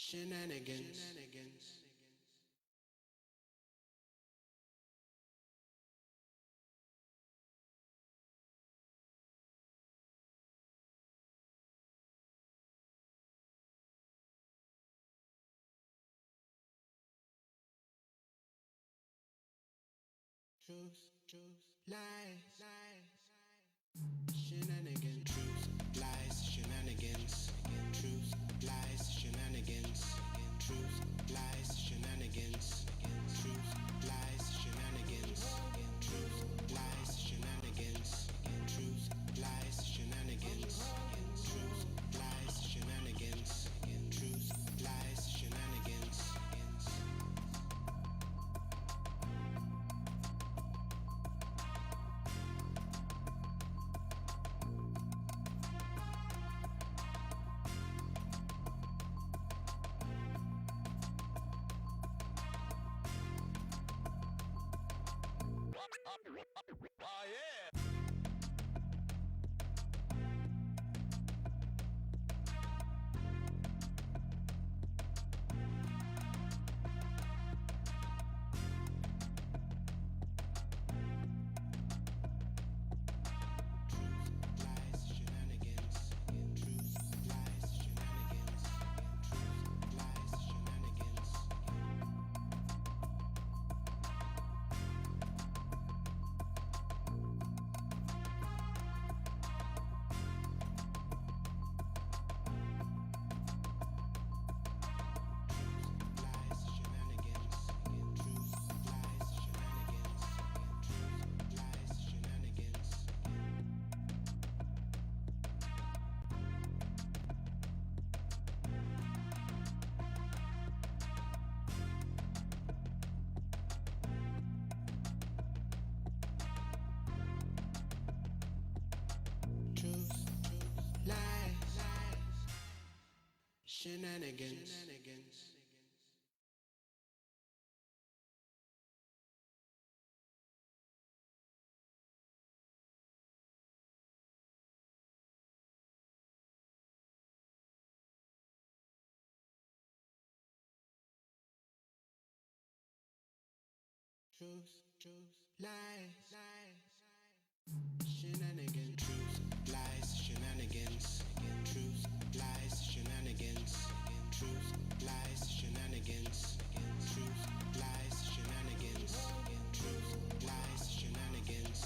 Shenanigans. Truth, lies, shenanigans. Truth, lies, shenanigans. Truth, lies, shenanigans. Truth, lies, shenanigans. Truth, lies, shenanigans. Truth, lies, shenanigans. Truth, lies, shenanigans. Truth, lies, shenanigans. Truth, lies, shenanigans. Oh yeah! Shenanigans. Truth, lies, shenanigans. Truth, lies, shenanigans. Truth, lies, shenanigans. Truth, lies, shenanigans. Truth, lies, shenanigans.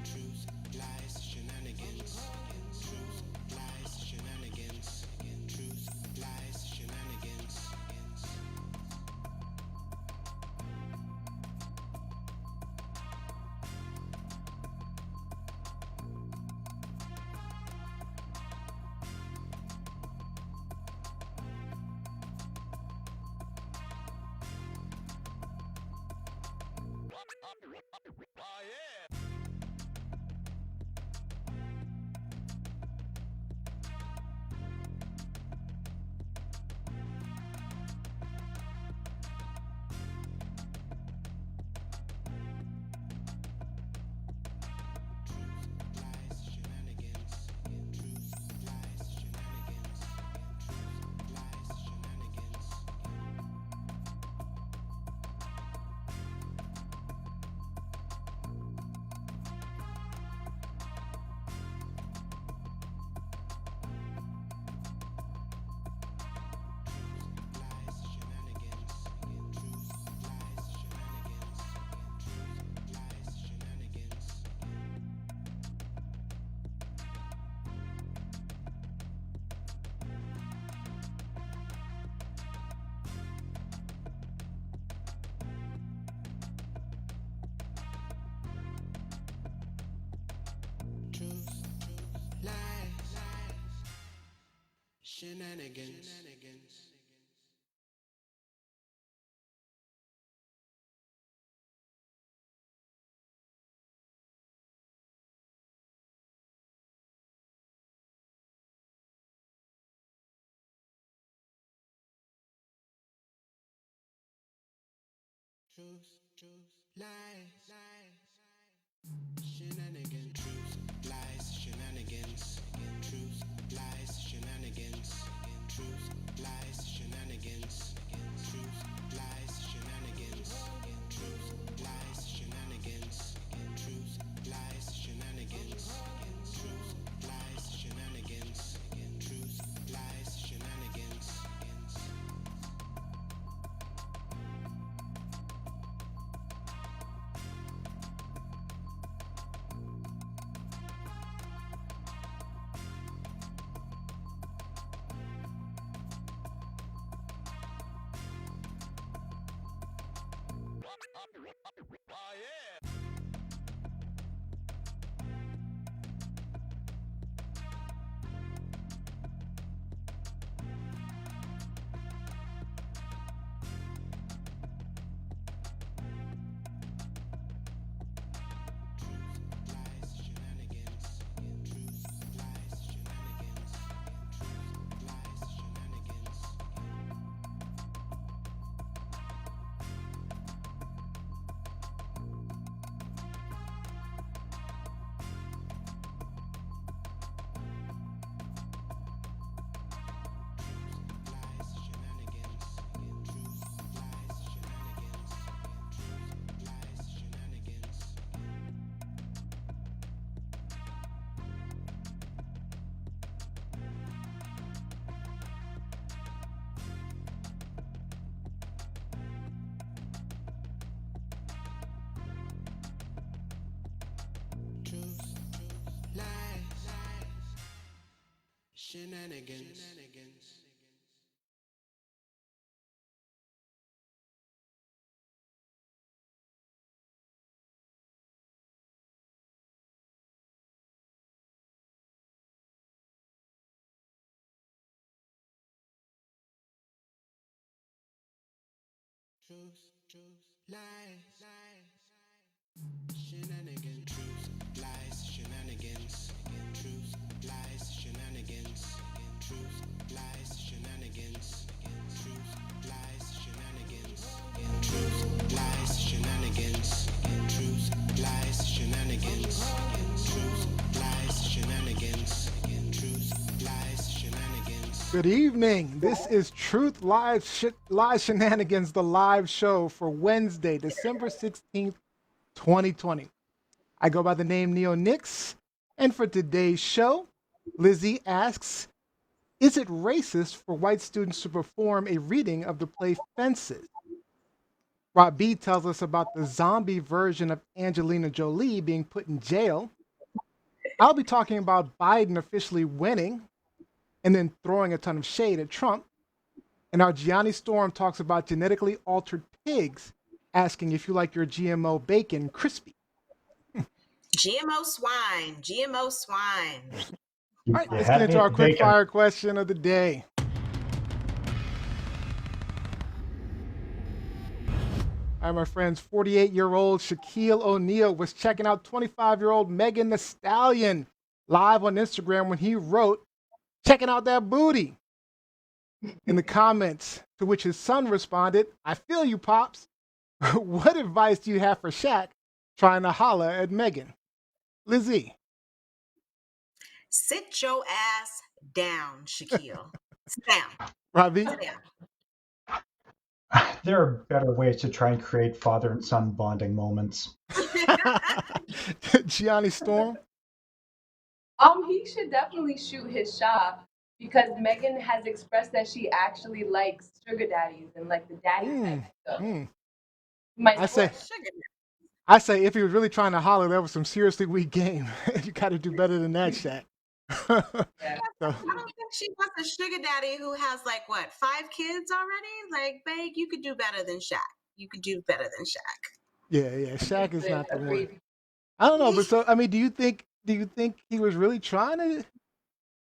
Truth, lies, shenanigans. Truth, lies, shenanigans. Truth, lies, shenanigans. Truth, lies, shenanigans. Oh yeah! Shenanigans. Truth, lies, shenanigans. Truth, lies, shenanigans. Truth, lies, shenanigans. Truth, lies, shenanigans. Shenanigans. Truth, lies, shenanigans. Truth, lies, shenanigans. Truth, lies, shenanigans. Truth, lies, shenanigans. Truth, lies, shenanigans. Truth, lies, shenanigans. Truth, lies, shenanigans. Truth, lies, shenanigans. Truth, lies, shenanigans. Good evening. This is Truth Live Shenanigans, the live show for Wednesday, December 16th, 2020. I go by the name Neo Nix, and for today's show, Lizzie asks, is it racist for white students to perform a reading of the play Fences? Rob B tells us about the zombie version of Angelina Jolie being put in jail. I'll be talking about Biden officially winning and then throwing a ton of shade at Trump. And our Gianni Storm talks about genetically altered pigs, asking if you like your GMO bacon crispy. GMO swine, GMO swine. All right, You let's get had me into our at quick bacon. fire question of the day. All right, my friends, 48-year-old Shaquille O'Neal was checking out 25-year-old Megan Thee Stallion live on Instagram when he wrote, checking out that booty. In the comments, to which his son responded, I feel you, Pops. What advice do you have for Shaq trying to holler at Megan? Lizzie. Sit your ass down, Shaquille. Sit down. Robbie. Sit down. There are better ways to try and create father and son bonding moments. Gianni Storm. He should definitely shoot his shot because Megan has expressed that she actually likes sugar daddies and like the daddy type stuff. Might I say, work. if he was really trying to holler, that was some seriously weak game. You got to do better than that, Shaq. Yeah. So, I don't think she wants a sugar daddy who has like what, 5 kids already? Like, babe, you could do better than Shaq. You could do better than Shaq. yeah, Shaq is not the one. Agreed. I don't know, but so I mean, do you think he was really trying to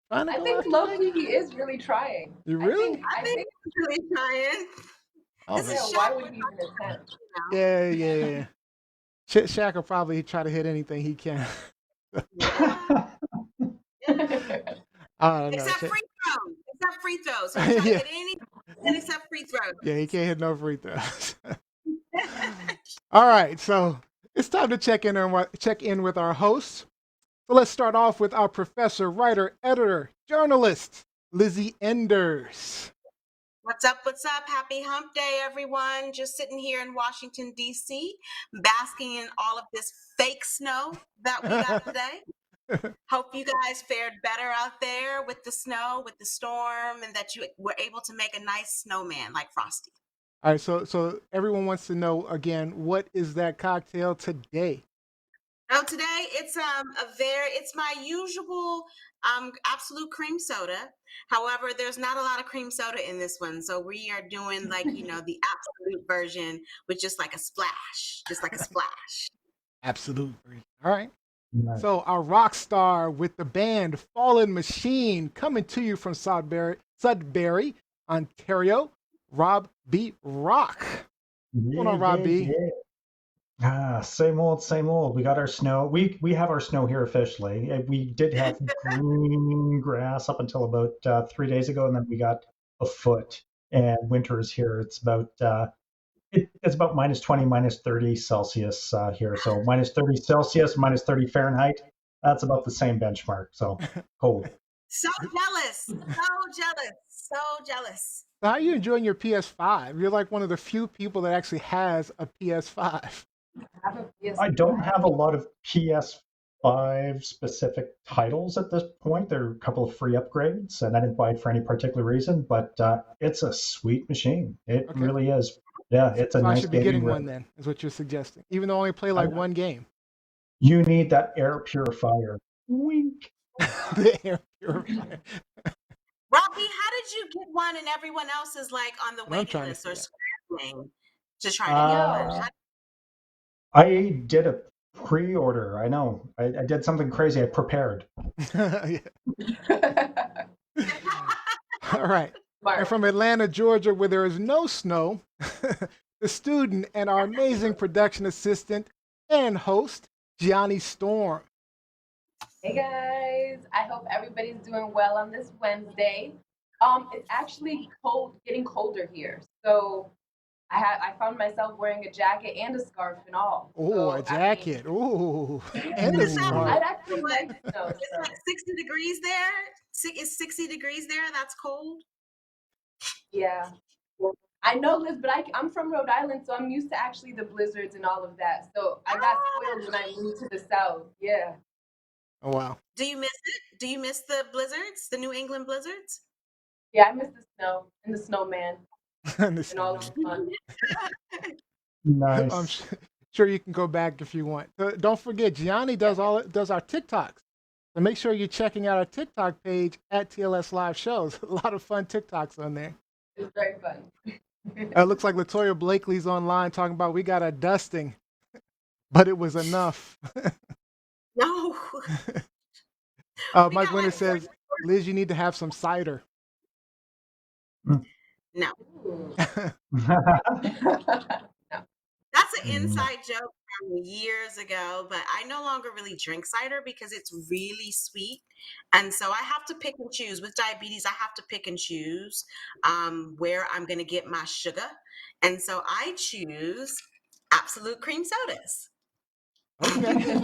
I go think after low Megan? key he is really trying. You really? I think he's really trying. Oh, This man. is Yeah, Shaq. why would he even attempt? You Yeah. Shaq will probably try to hit anything he can. know? Yeah. I don't know. Except free throws. Except free throws. He'll try Yeah. to hit anything except free throws. Yeah, he can't hit no free throws. All right, so it's time to check in with our hosts. So let's start off with our professor, writer, editor, journalist, Lizzie Enders. What's up? What's up? Happy hump day, everyone. Just sitting here in Washington, D.C., basking in all of this fake snow that we got today. Hope you guys fared better out there with the snow, with the storm, and that you were able to make a nice snowman like Frosty. All right, so everyone wants to know again, what is that cocktail today? Oh, today it's it's my usual absolute cream soda. However, there's not a lot of cream soda in this one, so we are doing like the absolute version with just like a splash, Absolute. All right. Nice. So our rock star with the band Fallen Machine, coming to you from Sudbury, Ontario, Rob B. Rock. What's going on, Rob B? Same old, same old. We got our snow. We have our snow here officially. We did have green grass up until about 3 days ago, and then we got a foot. And winter is here. It's about it's about minus 20, minus 30 Celsius here. So minus 30 Celsius, minus 30 Fahrenheit. That's about the same benchmark. So cold. So jealous, so jealous. So how are you enjoying your PS5? You're like one of the few people that actually has a PS5. I don't have a lot of PS5 specific titles at this point. There are a couple of free upgrades, and I didn't buy it for any particular reason, but it's a sweet machine. It Okay. really is. Yeah, it's a So I nice should be gaming getting rig. one then, is what you're suggesting. Even though I only play like one game. You need that air purifier. Wink. The air purifier. Robbie, how did you get one and everyone else is like on the And I'm waiting trying to list or figure out. scrambling to try to get one? Uh, Yo. I did a pre-order. I know. I did something crazy. I prepared. Yeah. All right. And Smart. from Atlanta, Georgia, where there is no snow, the student and our amazing production assistant and host, Gianni Storm. Hey guys, I hope everybody's doing well on this Wednesday. It's actually cold, getting colder here. So I found myself wearing a jacket and a scarf and all. Oh, a So I mean, jacket. Ooh, and a Is that scarf. I'd what? actually like snow. Is So that 60 degrees there? Is 60 degrees there? That's cold. yeah, I know, Liz, but I'm from Rhode Island, so I'm used to actually the blizzards and all of that. So I got spoiled when I moved to the South. Yeah, Oh, wow. Do you miss it? Do you miss the blizzards, the New England blizzards? yeah, I miss the snow and the snowman And the and all of snowman. the fun. I'm Nice. sure you can go back if you want. Don't forget, Gianni does does our TikToks. So make sure you're checking out our TikTok page at TLS Live Shows. A lot of fun TikToks on there. It's very fun. It looks like Latoya Blakely's online talking about we got a dusting, but it was enough. No. We Mike got Winter like 40. says, Liz, you need to have some cider. No. Ooh. That's an Mm. inside joke from years ago, but I no longer really drink cider because it's really sweet. And so I have to pick and choose. With diabetes, I have to pick and choose where I'm going to get my sugar. And so I choose absolute cream sodas. Okay.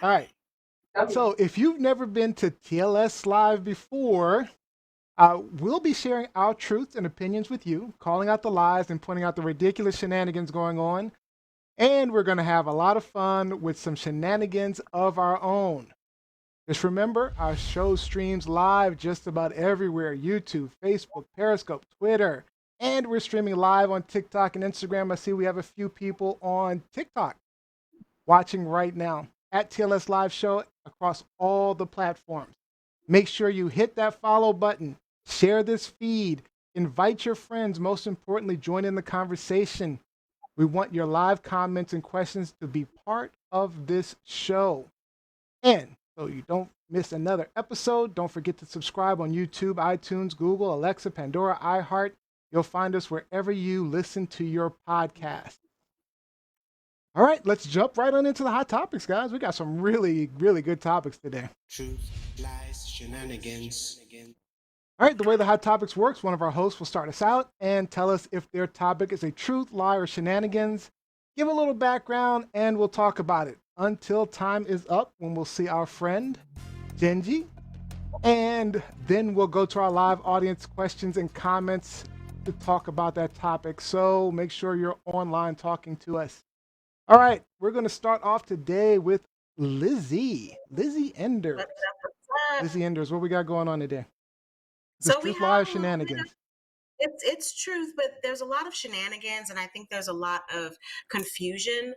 All right. So if you've never been to TLS Live before, we'll be sharing our truths and opinions with you, calling out the lies and pointing out the ridiculous shenanigans going on. And we're going to have a lot of fun with some shenanigans of our own. Just remember, our show streams live just about everywhere: YouTube, Facebook, Periscope, Twitter. And we're streaming live on TikTok and Instagram. I see we have a few people on TikTok watching right now at TLS Live Show across all the platforms. Make sure you hit that follow button, share this feed, invite your friends. Most importantly, join in the conversation. We want your live comments and questions to be part of this show. And so you don't miss another episode, don't forget to subscribe on YouTube, iTunes, Google, Alexa, Pandora, iHeart. You'll find us wherever you listen to your podcast. All right, let's jump right on into the hot topics, guys. We got some really, really good topics today. Truth, lies, shenanigans. All right, the way the hot topics works, one of our hosts will start us out and tell us if their topic is a truth, lie, or shenanigans. Give a little background, and we'll talk about it until time is up when we'll see our friend Genji, and then we'll go to our live audience questions and comments to talk about that topic. So make sure you're online talking to us. All right, we're going to start off today with Lizzie Enders. What's up? What's up? Lizzie Enders, what we got going on today? This So we truth, lie, or have a little bit of shenanigans? it's truth, but there's a lot of shenanigans, and I think there's a lot of confusion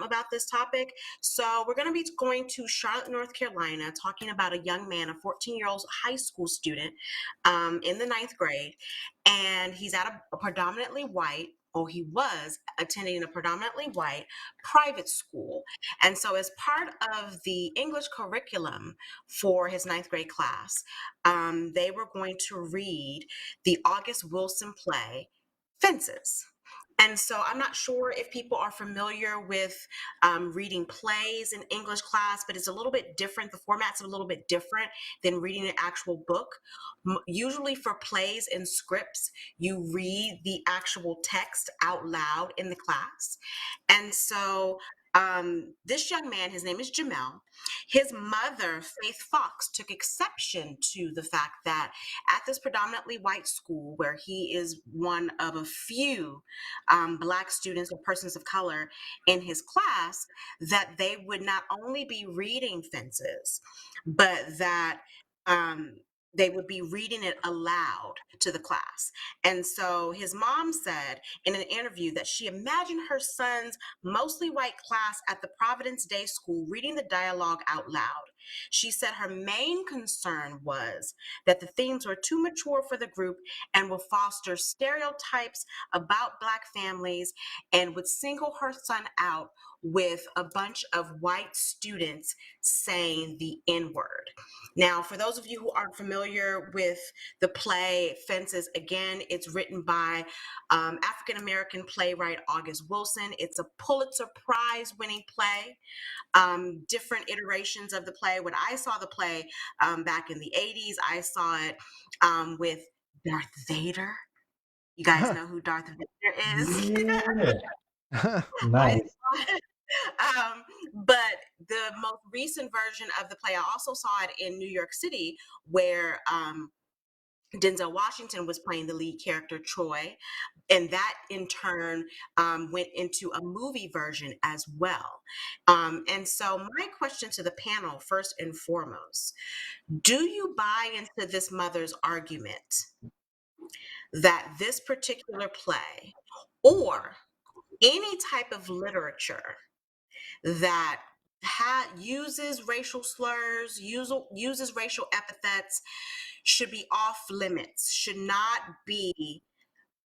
about this topic. So we're going to be going to Charlotte, North Carolina, talking about a young man, a 14-year-old high school student in the ninth grade, and he's at a predominantly white. Or he was attending a predominantly white private school. And so, as part of the English curriculum for his ninth grade class, they were going to read the August Wilson play, Fences. And so I'm not sure if people are familiar with reading plays in English class, but it's a little bit different. The format's a little bit different than reading an actual book. Usually for plays and scripts, you read the actual text out loud in the class. And so this young man, his name is Jamel. His mother, Faith Fox, took exception to the fact that at this predominantly white school, where he is one of a few Black students or persons of color in his class, that they would not only be reading Fences, but that they would be reading it aloud to the class. And so his mom said in an interview that she imagined her son's mostly white class at the Providence Day School reading the dialogue out loud. She said her main concern was that the themes were too mature for the group and will foster stereotypes about Black families and would single her son out with a bunch of white students saying the N word. Now, for those of you who aren't familiar with the play Fences, again, it's written by African American playwright August Wilson. It's a Pulitzer Prize winning play. Different iterations of the play. When I saw the play back in the 80s, I saw it with Darth Vader. You guys know who Darth Vader is? Yeah, I nice. saw it. But the most recent version of the play, I also saw it in New York City, where Denzel Washington was playing the lead character, Troy, and that in turn went into a movie version as well. And so, my question to the panel, first and foremost, do you buy into this mother's argument that this particular play or any type of literature that uses racial slurs, uses racial epithets, should be off limits, should not be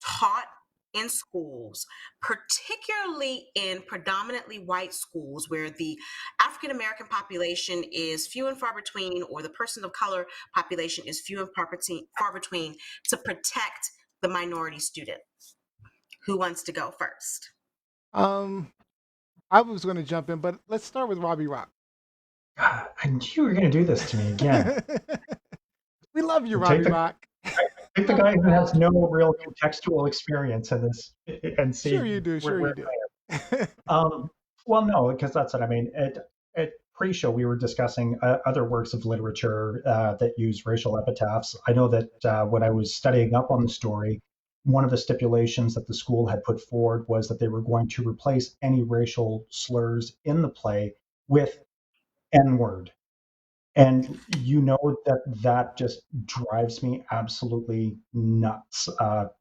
taught in schools, particularly in predominantly white schools where the African American population is few and far between, or the person of color population is few and far between, to protect the minority student? Who wants to go first? um, I was going to jump in, but let's start with Robbie Rock. God, I knew you were going to do this to me again. We love you, Take Robbie the Rock. take the guy who has no real contextual experience in this and Sure see you do. Sure where you do. well, no, because that's what I mean. At pre-show, we were discussing other works of literature that use racial epitaphs. I know that when I was studying up on the story, one of the stipulations that the school had put forward was that they were going to replace any racial slurs in the play with N-word. And you know that that just drives me absolutely nuts.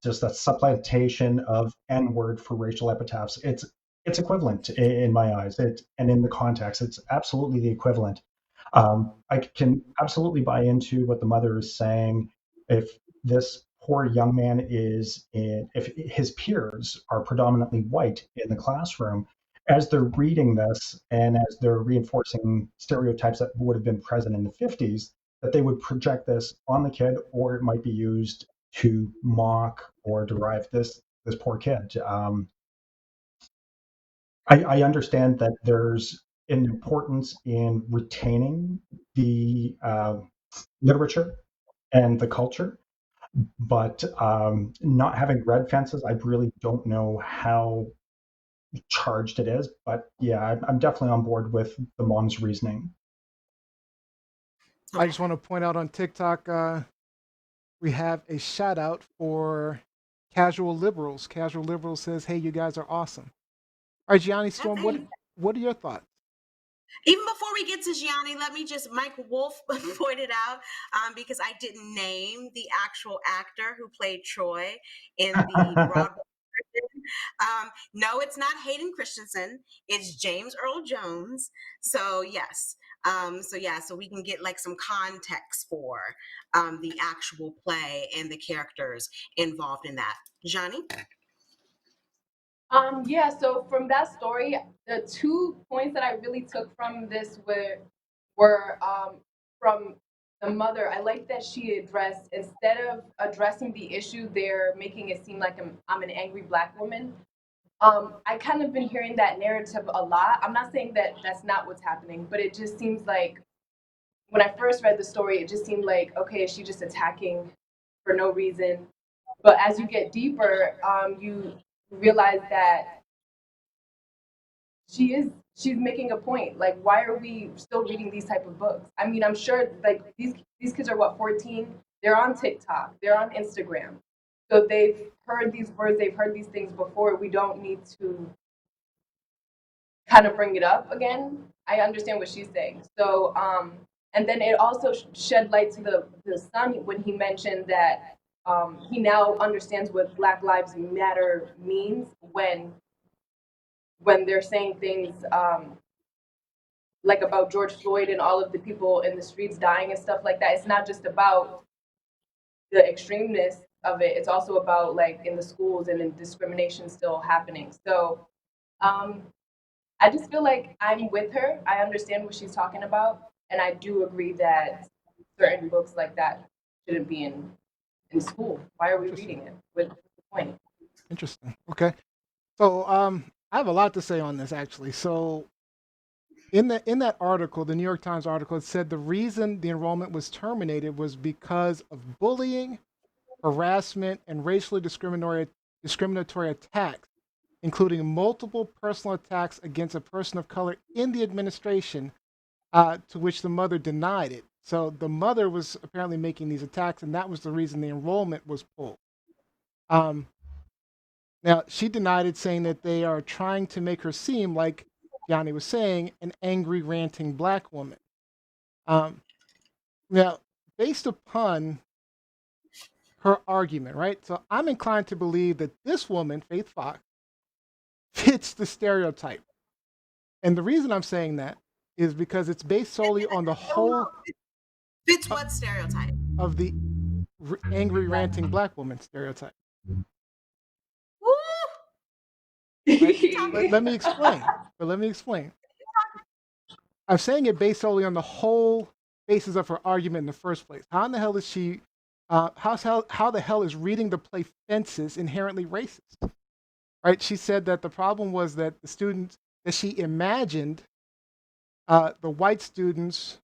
Just that supplantation of N-word for racial epitaphs. It's equivalent in my eyes. And in the context, it's absolutely the equivalent. I can absolutely buy into what the mother is saying. If this poor young man if his peers are predominantly white in the classroom, as they're reading this and as they're reinforcing stereotypes that would have been present in the 50s, that they would project this on the kid, or it might be used to mock or derive this poor kid. I understand that there's an importance in retaining the literature and the culture, but not having read Fences, I really don't know how charged it is. But yeah, I'm definitely on board with the mom's reasoning. I Okay. just want to point out on TikTok, we have a shout out for Casual Liberals. Casual Liberals says, "Hey, you guys are awesome." All right, Gianni Storm, Thanks. what are your thoughts? Even before we get to Gianni, let me just, Mike Wolf pointed out, because I didn't name the actual actor who played Troy in the Broadway version. No, it's not Hayden Christensen. It's James Earl Jones. So yes. So we can get like some context for the actual play and the characters involved in that. Johnny? Yeah, so from that story, the 2 points that I really took from this were from the mother. I like that she addressed, instead of addressing the issue, they're making it seem like I'm an angry Black woman. I kind of been hearing that narrative a lot. I'm not saying that that's not what's happening, but it just seems like when I first read the story, it just seemed like, okay, is she just attacking for no reason? But as you get deeper, you realize that she's making a point. Like, why are we still reading these type of books? I mean, I'm sure like these kids are what, 14? They're on TikTok, they're on Instagram. So they've heard these words, they've heard these things before. We don't need to kind of bring it up again. I understand what she's saying. So and then it also shed light to the son when he mentioned that he now understands what Black Lives Matter means when they're saying things like about George Floyd and all of the people in the streets dying and stuff like that. It's not just about the extremeness of it. It's also about like in the schools and in discrimination still happening. So um, I just feel like I'm with her. I understand what she's talking about, and I do agree that certain books like that shouldn't be in school. Why are we reading it? What's the point? Interesting. Okay. So I have a lot to say on this actually. So in that article, the New York Times article, it said the reason the enrollment was terminated was because of bullying, harassment, and racially discriminatory attacks, including multiple personal attacks against a person of color in the administration, to which the mother denied it. So the mother was apparently making these attacks, and that was the reason the enrollment was pulled. Um, Now, she denied it, saying that they are trying to make her seem like Yanni was saying, an angry, ranting black woman. Um, Now, based upon her argument, right? So I'm inclined to believe that this woman, Faith Fox, fits the stereotype. And the reason I'm saying that is because it's based solely on the Oh no. whole Fits what stereotype? of the angry, ranting black woman stereotype, Woo! right? You talking? Let me explain. But let me explain. I'm saying it based solely on the whole basis of her argument in the first place. How in the hell is she? How the hell is reading the play Fences inherently racist? Right? She said that the problem was that the students that she imagined the white students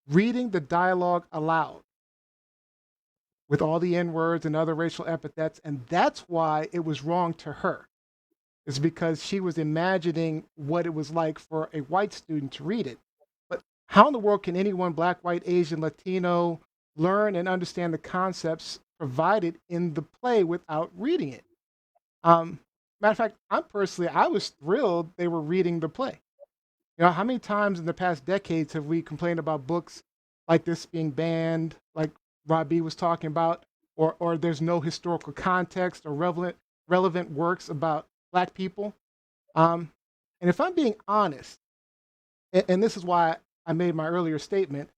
reading the dialogue aloud with all the N words and other racial epithets, and that's why it was wrong to her. Is because she was imagining what it was like for a white student to read it. But how in the world can anyone, black, white, Asian, Latino, learn and understand the concepts provided in the play without reading it? Matter of fact, I was thrilled they were reading the play. You know, how many times in the past decades have we complained about books like this being banned, like Rob B was talking about, or there's no historical context or relevant works about black people? And if I'm being honest, and this is why I made my earlier statement,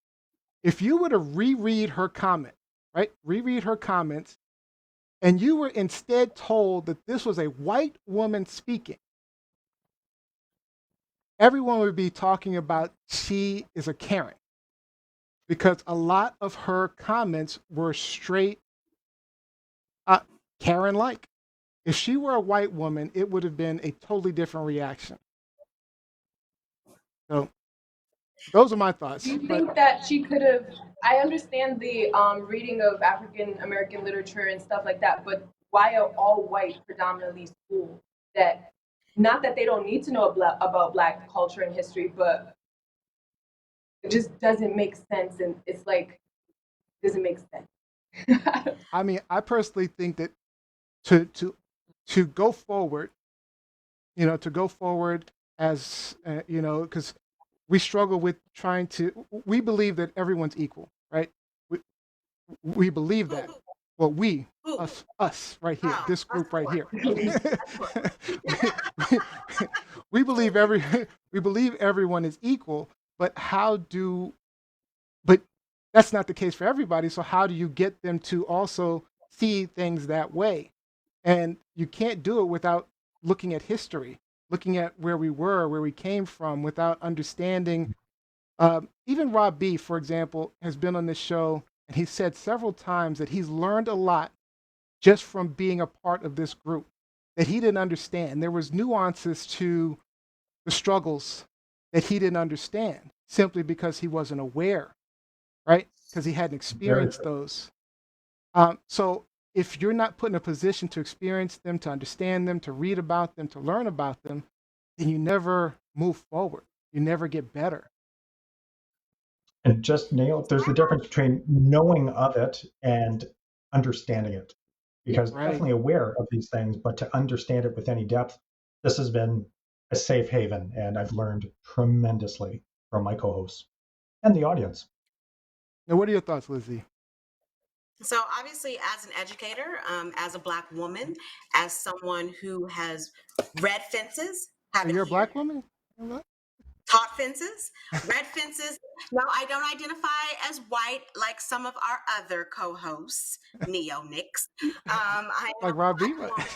if you were to reread her comment, right, reread her comments, and you were instead told that this was a white woman speaking, everyone would be talking about she is a Karen, because a lot of her comments were straight Karen like. If she were a white woman, it would have been a totally different reaction. So those are my Do thoughts. you But think that she could have? I understand the reading of African American literature and stuff like that, but why are all white predominantly school that? Not that they don't need to know about Black culture and history, but it just doesn't make sense, and it's like doesn't make sense. I mean, I personally think that to to to go forward, to go forward as because we struggle with trying to. We believe that everyone's equal, right? We we believe Who? that. Well, Who? us right here, Oh, this us group right four. here. Us four. we, we, we believe we believe everyone is equal, but but that's not the case for everybody. So how do you get them to also see things that way? And you can't do it without looking at history, looking at where we were, where we came from, without understanding. Even Rob B, for example, has been on this show, and he said several times that he's learned a lot just from being a part of this group that he didn't understand. There was nuances to the struggles that he didn't understand simply because he wasn't aware, right? Because he hadn't Very experienced those. So if you're not put in a position to experience them, to understand them, to read about them, to learn about them, then you never move forward. You never get better. and just nailed. There's the difference between knowing of it and understanding it, because Right. definitely aware of these things, but to understand it with any depth, this has been a safe haven, and I've learned tremendously from my co-hosts and the audience. Now, what are your thoughts, Lizzie? So obviously, as an educator, as a Black woman, as someone who has read Fences, Are have it you a here. black woman? You're black? Taught fences, red fences. No, I don't identify as white like some of our other co-hosts, Neo-Nix. I am Like a Rob black B. woman.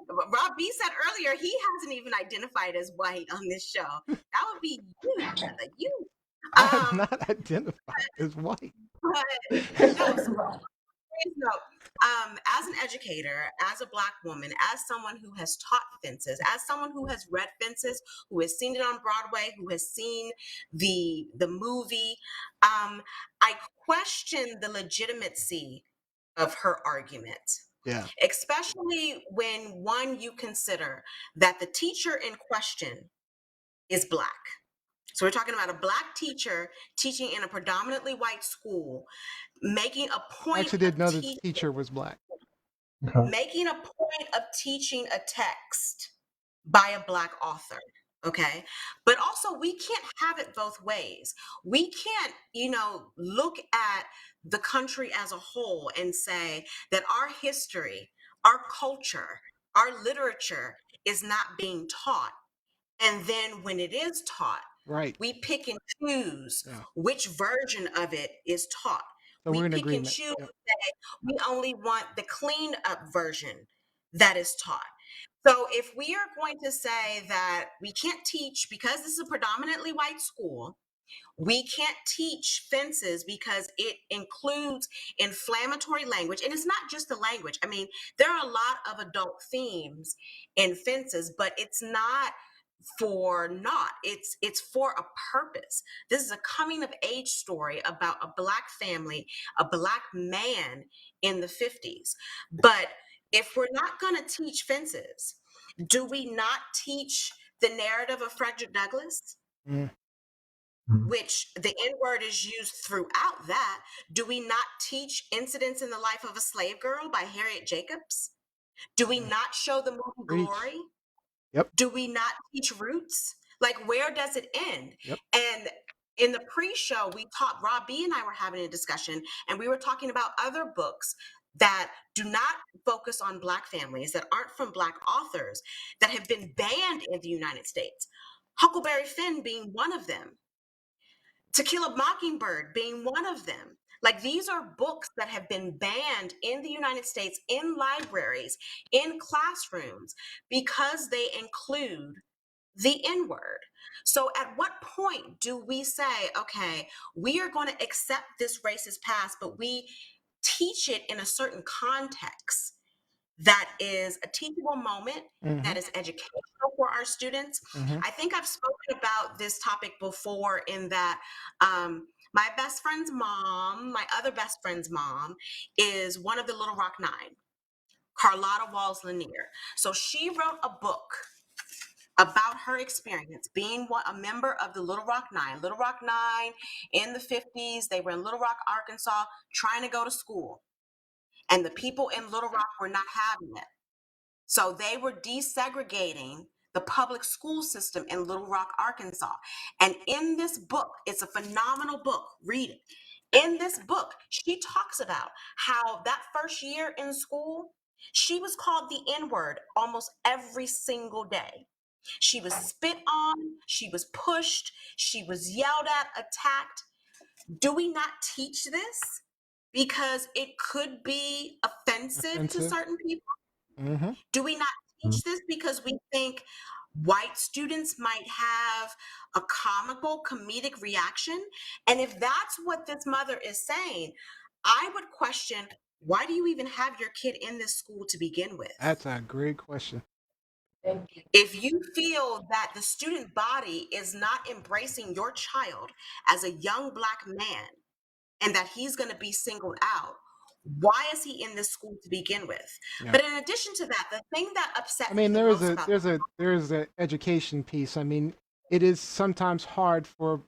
Rob B said earlier he hasn't even identified as white on this show. That would be you, brother. You. I have Um, not identified as white. but no, so please note, as an educator, as a black woman, as someone who has taught fences, as someone who has read fences, who has seen it on Broadway, who has seen the movie, I question the legitimacy of her argument, Yeah. especially when one you consider that the teacher in question is black. So we're talking about a black teacher teaching in a predominantly white school, making a I point actually of didn't know this teaching teacher was black. Okay. making a point of teaching a text by a black author. Okay. But also, we can't have it both ways. We can't, look at the country as a whole and say that our history, our culture, our literature is not being taught. And then when it is taught, Right. we pick and choose Yeah. which version of it is taught. So We we're in pick and agreement. choose Yep. that we only want the cleaned up version that is taught. So if we are going to say that we can't teach because this is a predominantly white school, we can't teach fences because it includes inflammatory language. And it's not just the language. I mean, there are a lot of adult themes in fences, but it's not for naught. It's for a purpose. This is a coming of age story about a black family, a black man in the 50s. But if we're not going to teach fences, do we not teach the narrative of Frederick Douglass, Mm. Mhm. which the N word is used throughout that? Do we not teach Incidents in the Life of a Slave Girl by Harriet Jacobs? Do we Yeah. not show the movie Preach. Glory? Yep. Do we not teach roots? Like, where does it end? Yep. And in the pre-show, Rob B and I were having a discussion, and we were talking about other books that do not focus on black families, that aren't from black authors, that have been banned in the United States. Huckleberry Finn being one of them. To Kill a Mockingbird being one of them. Like, these are books that have been banned in the United States, in libraries, in classrooms, because they include the N word. So at what point do we say, okay, we are going to accept this racist past, but we teach it in a certain context that is a teachable moment, Mm-hmm. that is educational for our students? Mm-hmm. I think I've spoken about this topic before, in that my best friend's mom, my other best friend's mom, is one of the Little Rock Nine, Carlotta Walls Lanier. So she wrote a book about her experience being a member of the Little Rock Nine. Little Rock Nine in the 50s, they were in Little Rock, Arkansas, trying to go to school. And the people in Little Rock were not having it. So they were desegregating the public school system in Little Rock, Arkansas. And in this book, it's a phenomenal book, read it. In this book, she talks about how that first year in school, she was called the N word almost every single day. She was spit on, she was pushed, she was yelled at, attacked. Do we not teach this? Because it could be offensive to Offensive. certain people. Mm-hmm. Do we not teach this because we think white students might have a comical, comedic reaction? And if that's what this mother is saying, I would question, why do you even have your kid in this school to begin with? That's a great question. Thank you. If you feel that the student body is not embracing your child as a young black man and that he's going to be singled out, why is he in this school to begin with? Yeah. But in addition to that, the thing that I upset me mean, the most about there's a education piece. I mean, it is sometimes hard for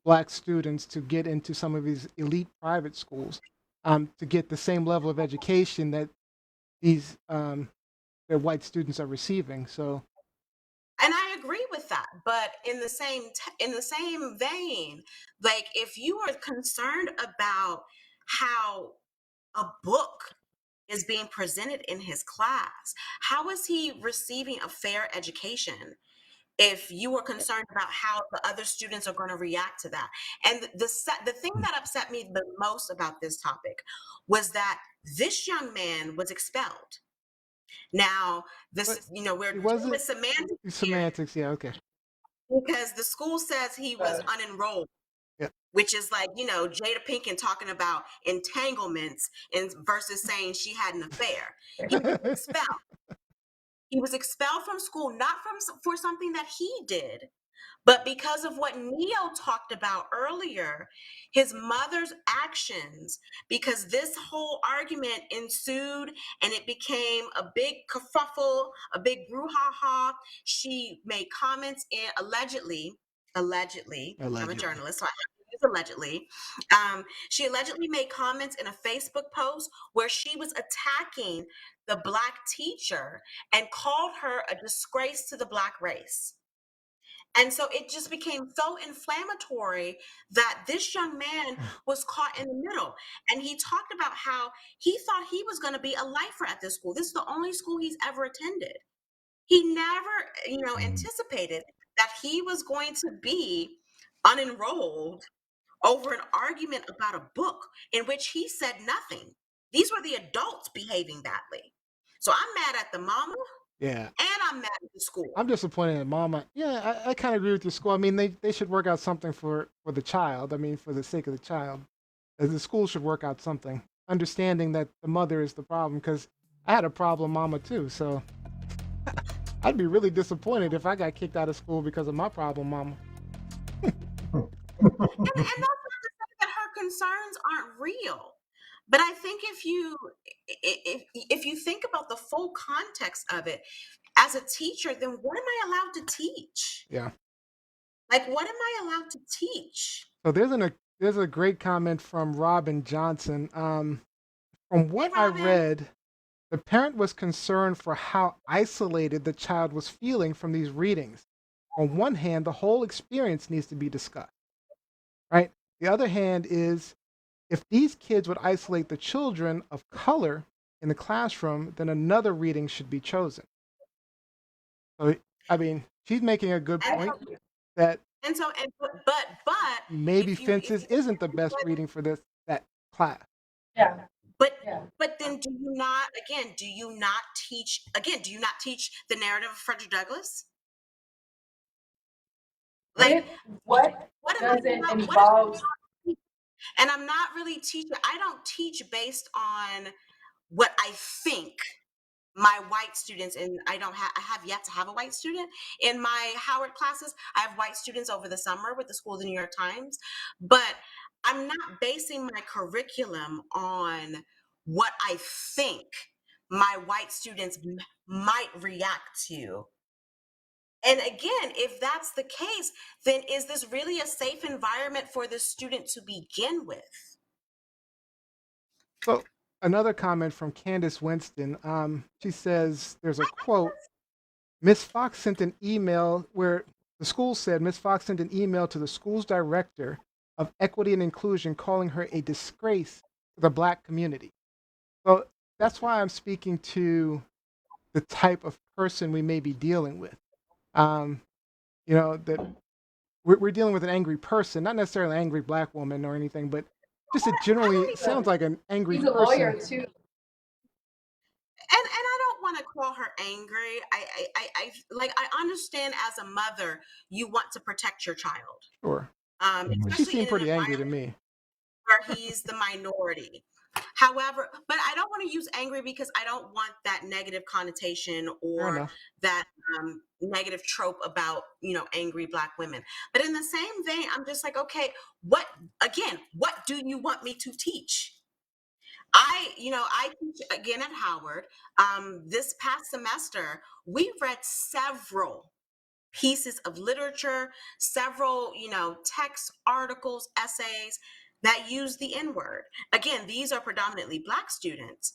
black students to get into some of these elite private schools, to get the same level of education that these their white students are receiving. So and I agree with that, but in the same vein, like, if you are concerned about how a book is being presented in his class, how is he receiving a fair education if you were concerned about how the other students are going to react to that. And the thing that upset me the most about this topic was that this young man was expelled. Now, But this, you know, we're he dealing with wasn't semantics here semantics. Yeah, okay. because the school says he was unenrolled, Yeah. which is like, you know, Jada Pinkett talking about entanglements and versus saying she had an affair. He was expelled. He was expelled from school, not for something that he did, but because of what Neo talked about earlier, his mother's actions, because this whole argument ensued and it became a big kerfuffle, a big brouhaha. She made comments in allegedly, I'm a Allegedly. journalist, so I have to use allegedly. She allegedly made comments in a Facebook post where she was attacking the Black teacher and called her a disgrace to the Black race. And so it just became so inflammatory that this young man was caught in the middle. And he talked about how he thought he was going to be a lifer at this school. This is the only school he's ever attended. He never, anticipated that he was going to be unenrolled over an argument about a book in which he said nothing. These were the adults behaving badly. So I'm mad at the mama Yeah. and I'm mad at the school. I'm disappointed in Mama. Yeah, I kind of agree with your school. I mean, they should work out something for the child. I mean, for the sake of the child, the school should work out something, understanding that the mother is the problem. Because I had a problem, Mama too. So I'd be really disappointed if I got kicked out of school because of my problem, Mama. And that's not to say that her concerns aren't real, but I think if you think about the full context of it, as a teacher, then what am I allowed to teach? Yeah. Like, what am I allowed to teach? So there's a great comment from Robin Johnson. From Hey, what I Robin. read, the parent was concerned for how isolated the child was feeling from these readings. On one hand, the whole experience needs to be discussed, right? The other hand is if these kids would isolate the children of color in the classroom, then another reading should be chosen. So, I mean, she's making a good point that And so, maybe if you Fences isn't the best reading for that class. Yeah. but Yeah. but then do you not teach the narrative of Frederick Douglass? Like, What what am I doesn't not, what involve? and I'm not really teaching. I don't teach based on what I think my white students, and I have yet to have a white student in my Howard classes. I have white students over the summer with the School of the New York Times, but I'm not basing my curriculum on what I think my white students might react to. And again, if that's the case, then is this really a safe environment for the student to begin with? So another comment from Candace Winston. She says there's a quote. Miss Fox sent an email where the school said Miss Fox sent an email to the school's director of equity and inclusion calling her a disgrace to the Black community. So that's why I'm speaking to the type of person we may be dealing with. Um, that we're dealing with an angry person, not necessarily an angry Black woman or anything, but just it generally sounds like an angry He's a lawyer person. too. And I don't want to call her angry. I understand as a mother, you want to protect your child, Sure. She especially in seemed an pretty angry to environment me. where he's the minority. However, but I don't want to use angry because I don't want that negative connotation Fair or enough. that negative trope about, angry Black women. But in the same vein, I'm just like, okay, what do you want me to teach? I teach again at Howard. This past semester, we read several pieces of literature, several, text articles, essays that use the N word. Again, these are predominantly Black students.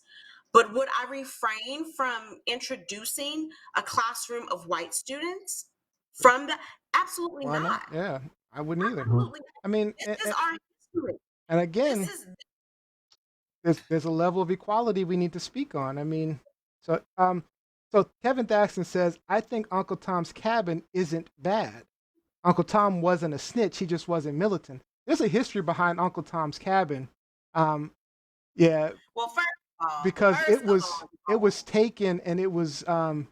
But would I refrain from introducing a classroom of white students from the? Absolutely Why not? not. Yeah, I wouldn't either. Absolutely. I mean, This is our history. and This again, is there's a level of equality we need to speak on. I mean, so So Kevin Thaxton says, I think Uncle Tom's Cabin isn't bad. Uncle Tom wasn't a snitch, he just wasn't militant. There's a history behind Uncle Tom's Cabin. Um, yeah, Well, because first of all, it was taken and it was the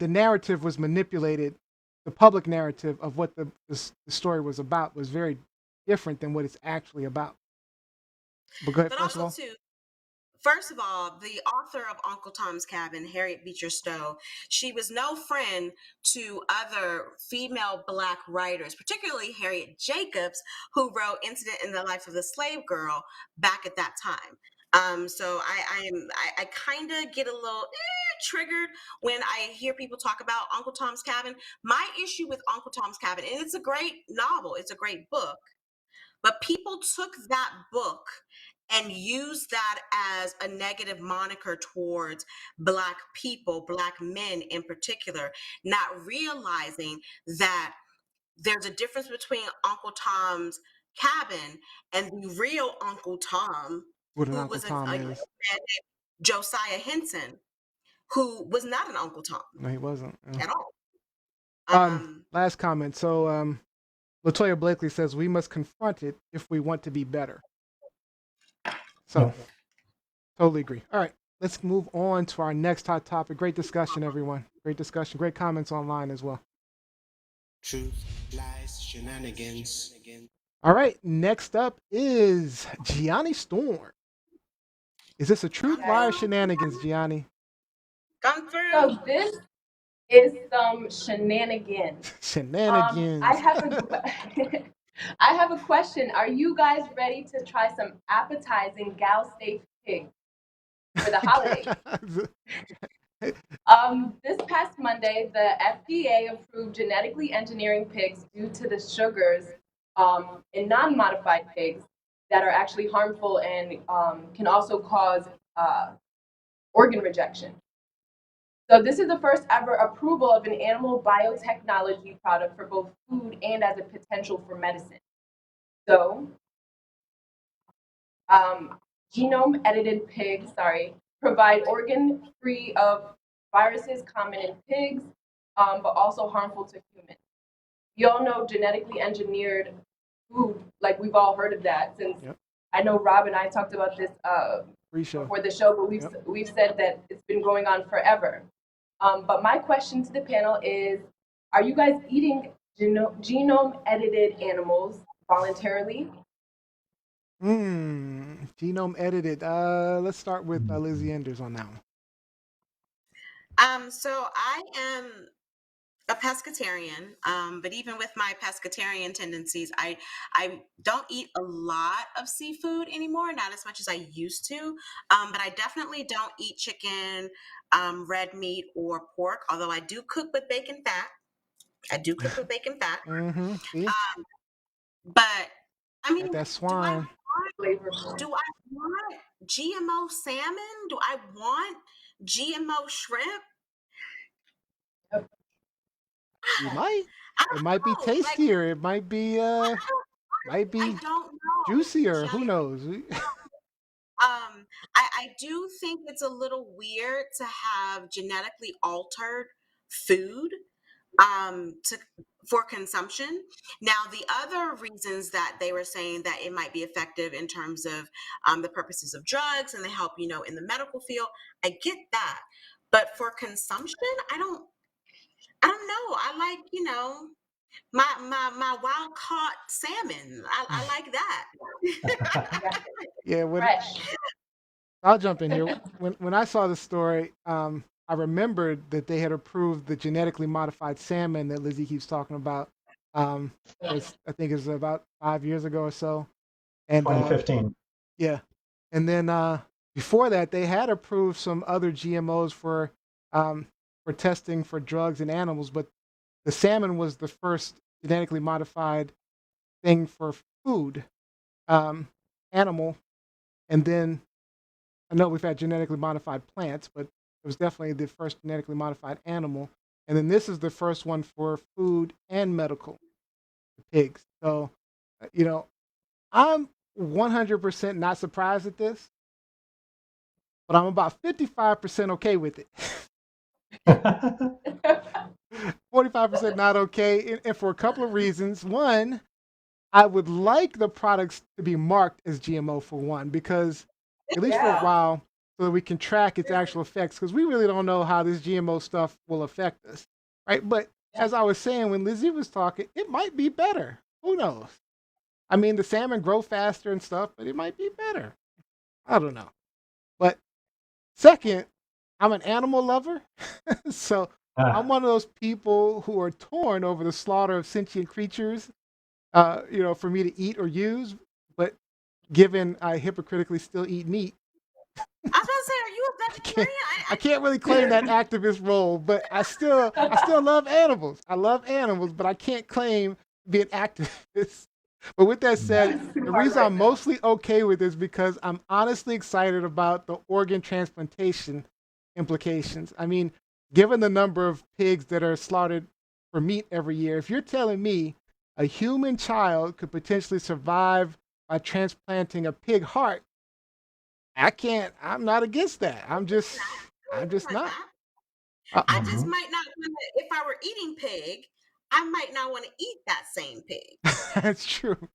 narrative was manipulated. The public narrative of what the story was about was very different than what it's actually about. But go ahead, but first of also all. too, first of all, the author of Uncle Tom's Cabin, Harriet Beecher Stowe, she was no friend to other female Black writers, particularly Harriet Jacobs, who wrote Incident in the Life of the Slave Girl back at that time. So I kind of get a little triggered when I hear people talk about Uncle Tom's Cabin. My issue with Uncle Tom's Cabin, and it's a great novel, it's a great book, but people took that book and used that as a negative moniker towards Black people, Black men in particular, not realizing that there's a difference between Uncle Tom's Cabin and the real Uncle Tom, What an who Uncle was Tom a young is. man named Josiah Henson, who was not an Uncle Tom No, he wasn't. Yeah. at all. Last comment. So Latoya Blakely says we must confront it if we want to be better. So Yeah. totally agree. All right, let's move on to our next hot topic. Great discussion, everyone. Great discussion. Great comments online as well. Truth, lies, shenanigans. All right, next up is Gianni Storm. Is this a truth, Come lie, or through, shenanigans, Gianni? come through. So this is some shenanigans. I Shenanigans. have a I have a question. Are you guys ready to try some appetizing gal steak pig for the holidays? This past Monday, the FDA approved genetically engineering pigs due to the sugars in non-modified pigs that are actually harmful and can also cause organ rejection. So this is the first ever approval of an animal biotechnology product for both food and as a potential for medicine. So genome edited pigs, provide organ free of viruses common in pigs, but also harmful to humans. You all know genetically engineered food, like we've all heard of that since Yep. I know Rob and I talked about this Pre-show. before the show, but we've said that it's been going on forever. But my question to the panel is, are you guys eating genome edited animals voluntarily? Genome edited. Let's start with Lizzie Enders on that one. So I am a pescatarian, but even with my pescatarian tendencies, I don't eat a lot of seafood anymore, not as much as I used to. But I definitely don't eat chicken, red meat, or pork. Although I do cook with bacon fat. I do cook with bacon fat. See? But I mean, Got that swine. do I want GMO salmon? Do I want GMO shrimp? You might. I It don't might be know. Like, tastier. It might be I don't know. juicier. Who Gianni, knows? I do think it's a little weird to have genetically altered food to for consumption. Now, the other reasons that they were saying that it might be effective in terms of the purposes of drugs and they help, in the medical field, I get that. But for consumption, I don't know. I like, my wild caught salmon. I like that. Yeah, Fresh. I'll jump in here. When I saw the story, I remembered that they had approved the genetically modified salmon that Lizzie keeps talking about. I think it's about 5 years ago or so, and 2015. yeah, and then before that, they had approved some other GMOs for testing for drugs in animals, but the salmon was the first genetically modified thing for food, animal, and then I know we've had genetically modified plants, but it was definitely the first genetically modified animal. And then this is the first one for food and medical, the pigs. So, you know, I'm 100% not surprised at this. but I'm about 55% okay with it. 45% not okay, and for a couple of reasons. One, I would like the products to be marked as GMO for one, because at least for a Yeah. while, so that we can track its actual effects, because we really don't know how this GMO stuff will affect us, right? But as I was saying when Lizzie was talking, it might be better. Who knows? I mean, the salmon grow faster and stuff, but it might be better. I don't know. But second, I'm an animal lover, so I'm Ah, one of those people who are torn over the slaughter of sentient creatures, for me to eat or use. But given I hypocritically still eat meat, I was about to say, are you a I can't veterinarian? I can't really claim that activist role. But I still love animals. I love animals, but I can't claim to be an activist. But with that said, That's the smart reason right I'm now. mostly okay with this because I'm honestly excited about the organ transplantation implications. I mean, given the number of pigs that are slaughtered for meat every year, if you're telling me a human child could potentially survive by transplanting a pig heart, I can't. I'm not against that. I'm just. I I'm just support not. that. Uh, I just mhm. might not wanna, if I were eating pig, I might not want to eat that same pig. that's true.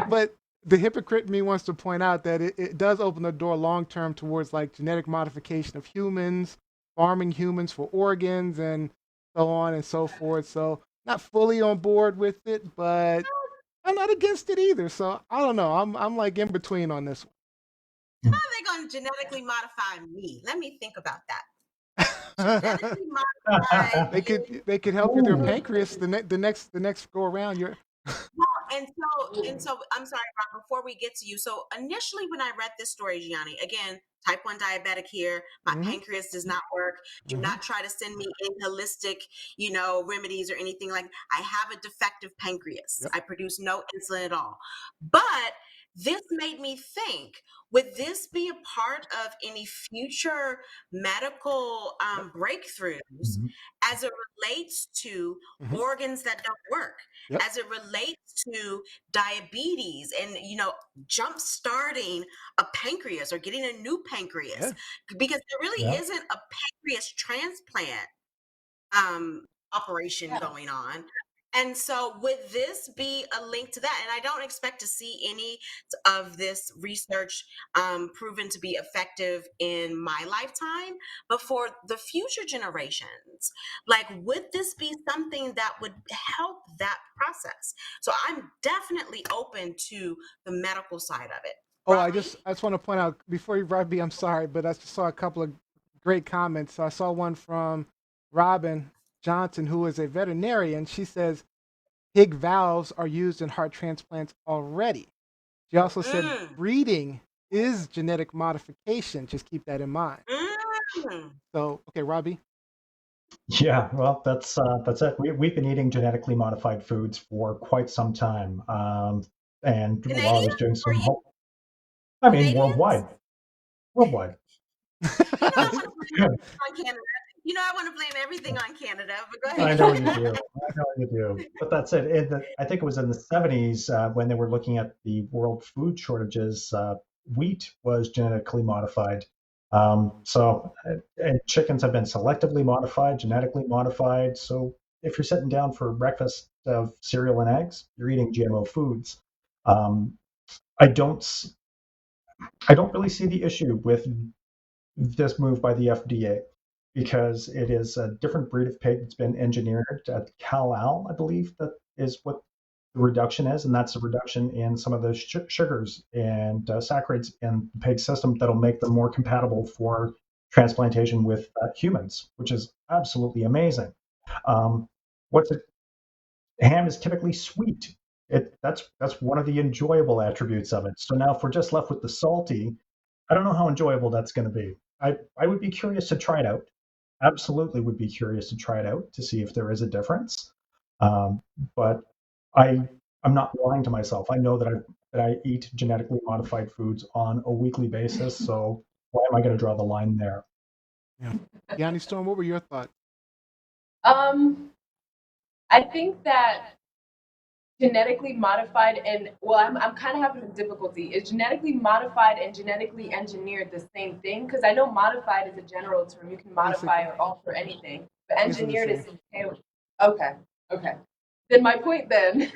But the hypocrite in me wants to point out that it does open the door long term towards like genetic modification of humans, farming humans for organs, and so on and so forth. So not fully on board with it, but I'm not against it either. So I don't know. I'm like in between on this How are they going to genetically modify me? Let me think about that. one. Genetically modify They could help you with your Ooh. pancreas the next go around. You're and so I'm sorry, Rob, before we get to you. So initially when I read this story, Gianni, again, type 1 diabetic here, my hmm pancreas does not work. Do hmm not try to send me in holistic, remedies or anything like. I have a defective pancreas. Yep. I produce no insulin at all. But this made me think, would this be a part of any future medical Yep. breakthroughs Mhm. as it relates to hmm organs that don't work, Yep. as it relates to diabetes, and jump starting a pancreas or getting a new pancreas, Yeah. because there really Yeah. isn't a pancreas transplant um, operation Yeah. going on. And so, would this be a link to that? And I don't expect to see any of this research proven to be effective in my lifetime, but for the future generations, like, would this be something that would help that process? So, I'm definitely open to the medical side of it. Oh, I Ravi? just I just want to point out before you, Robbie, I'm sorry, but I just saw a couple of great comments. So I saw one from Robin Johnson, who is a veterinarian. She says pig valves are used in heart transplants already. She also said Mm, breeding is genetic modification. Just keep that in mind. mm. So, okay, Robbie. Yeah, well, that's it. We've been eating genetically modified foods for quite some time, and while I was Canadians? doing Are some, you I mean, Canadians? worldwide, worldwide. I Yes. want to blame everything on Canada. I want to blame everything on Canada, but go I know you ahead. do. I know you do. But that's it. I think it was in the 70s when they were looking at the world food shortages. Wheat was genetically modified. And chickens have been selectively modified, genetically modified. So if you're sitting down for breakfast of cereal and eggs, you're eating GMO foods. Um, I don't. I don't really see the issue with this move by the FDA because it is a different breed of pig that's been engineered at Cal-Al, I believe that is what the reduction is, and that's a reduction in some of the sugars and saccharides in the pig system that'll make them more compatible for transplantation with humans, which is absolutely amazing. What's it? Ham is typically sweet. That's one of the enjoyable attributes of it. So now, if we're just left with the salty, I don't know how enjoyable that's going to be. I would be curious to try it out. Absolutely, would be curious to try it out to see if there is a difference. Um, but I I'm not lying to myself. I know that I eat genetically modified foods on a weekly basis. So why am I going to draw the line there? Yeah. Yanni Storm, what were your thoughts? Um, I think that genetically modified and well, I'm kind of having a difficulty. Is genetically modified and genetically engineered the same thing? Because I know modified is a general term. You can modify Basically, or alter anything, but basically the engineered is same. okay. Okay. Then my point then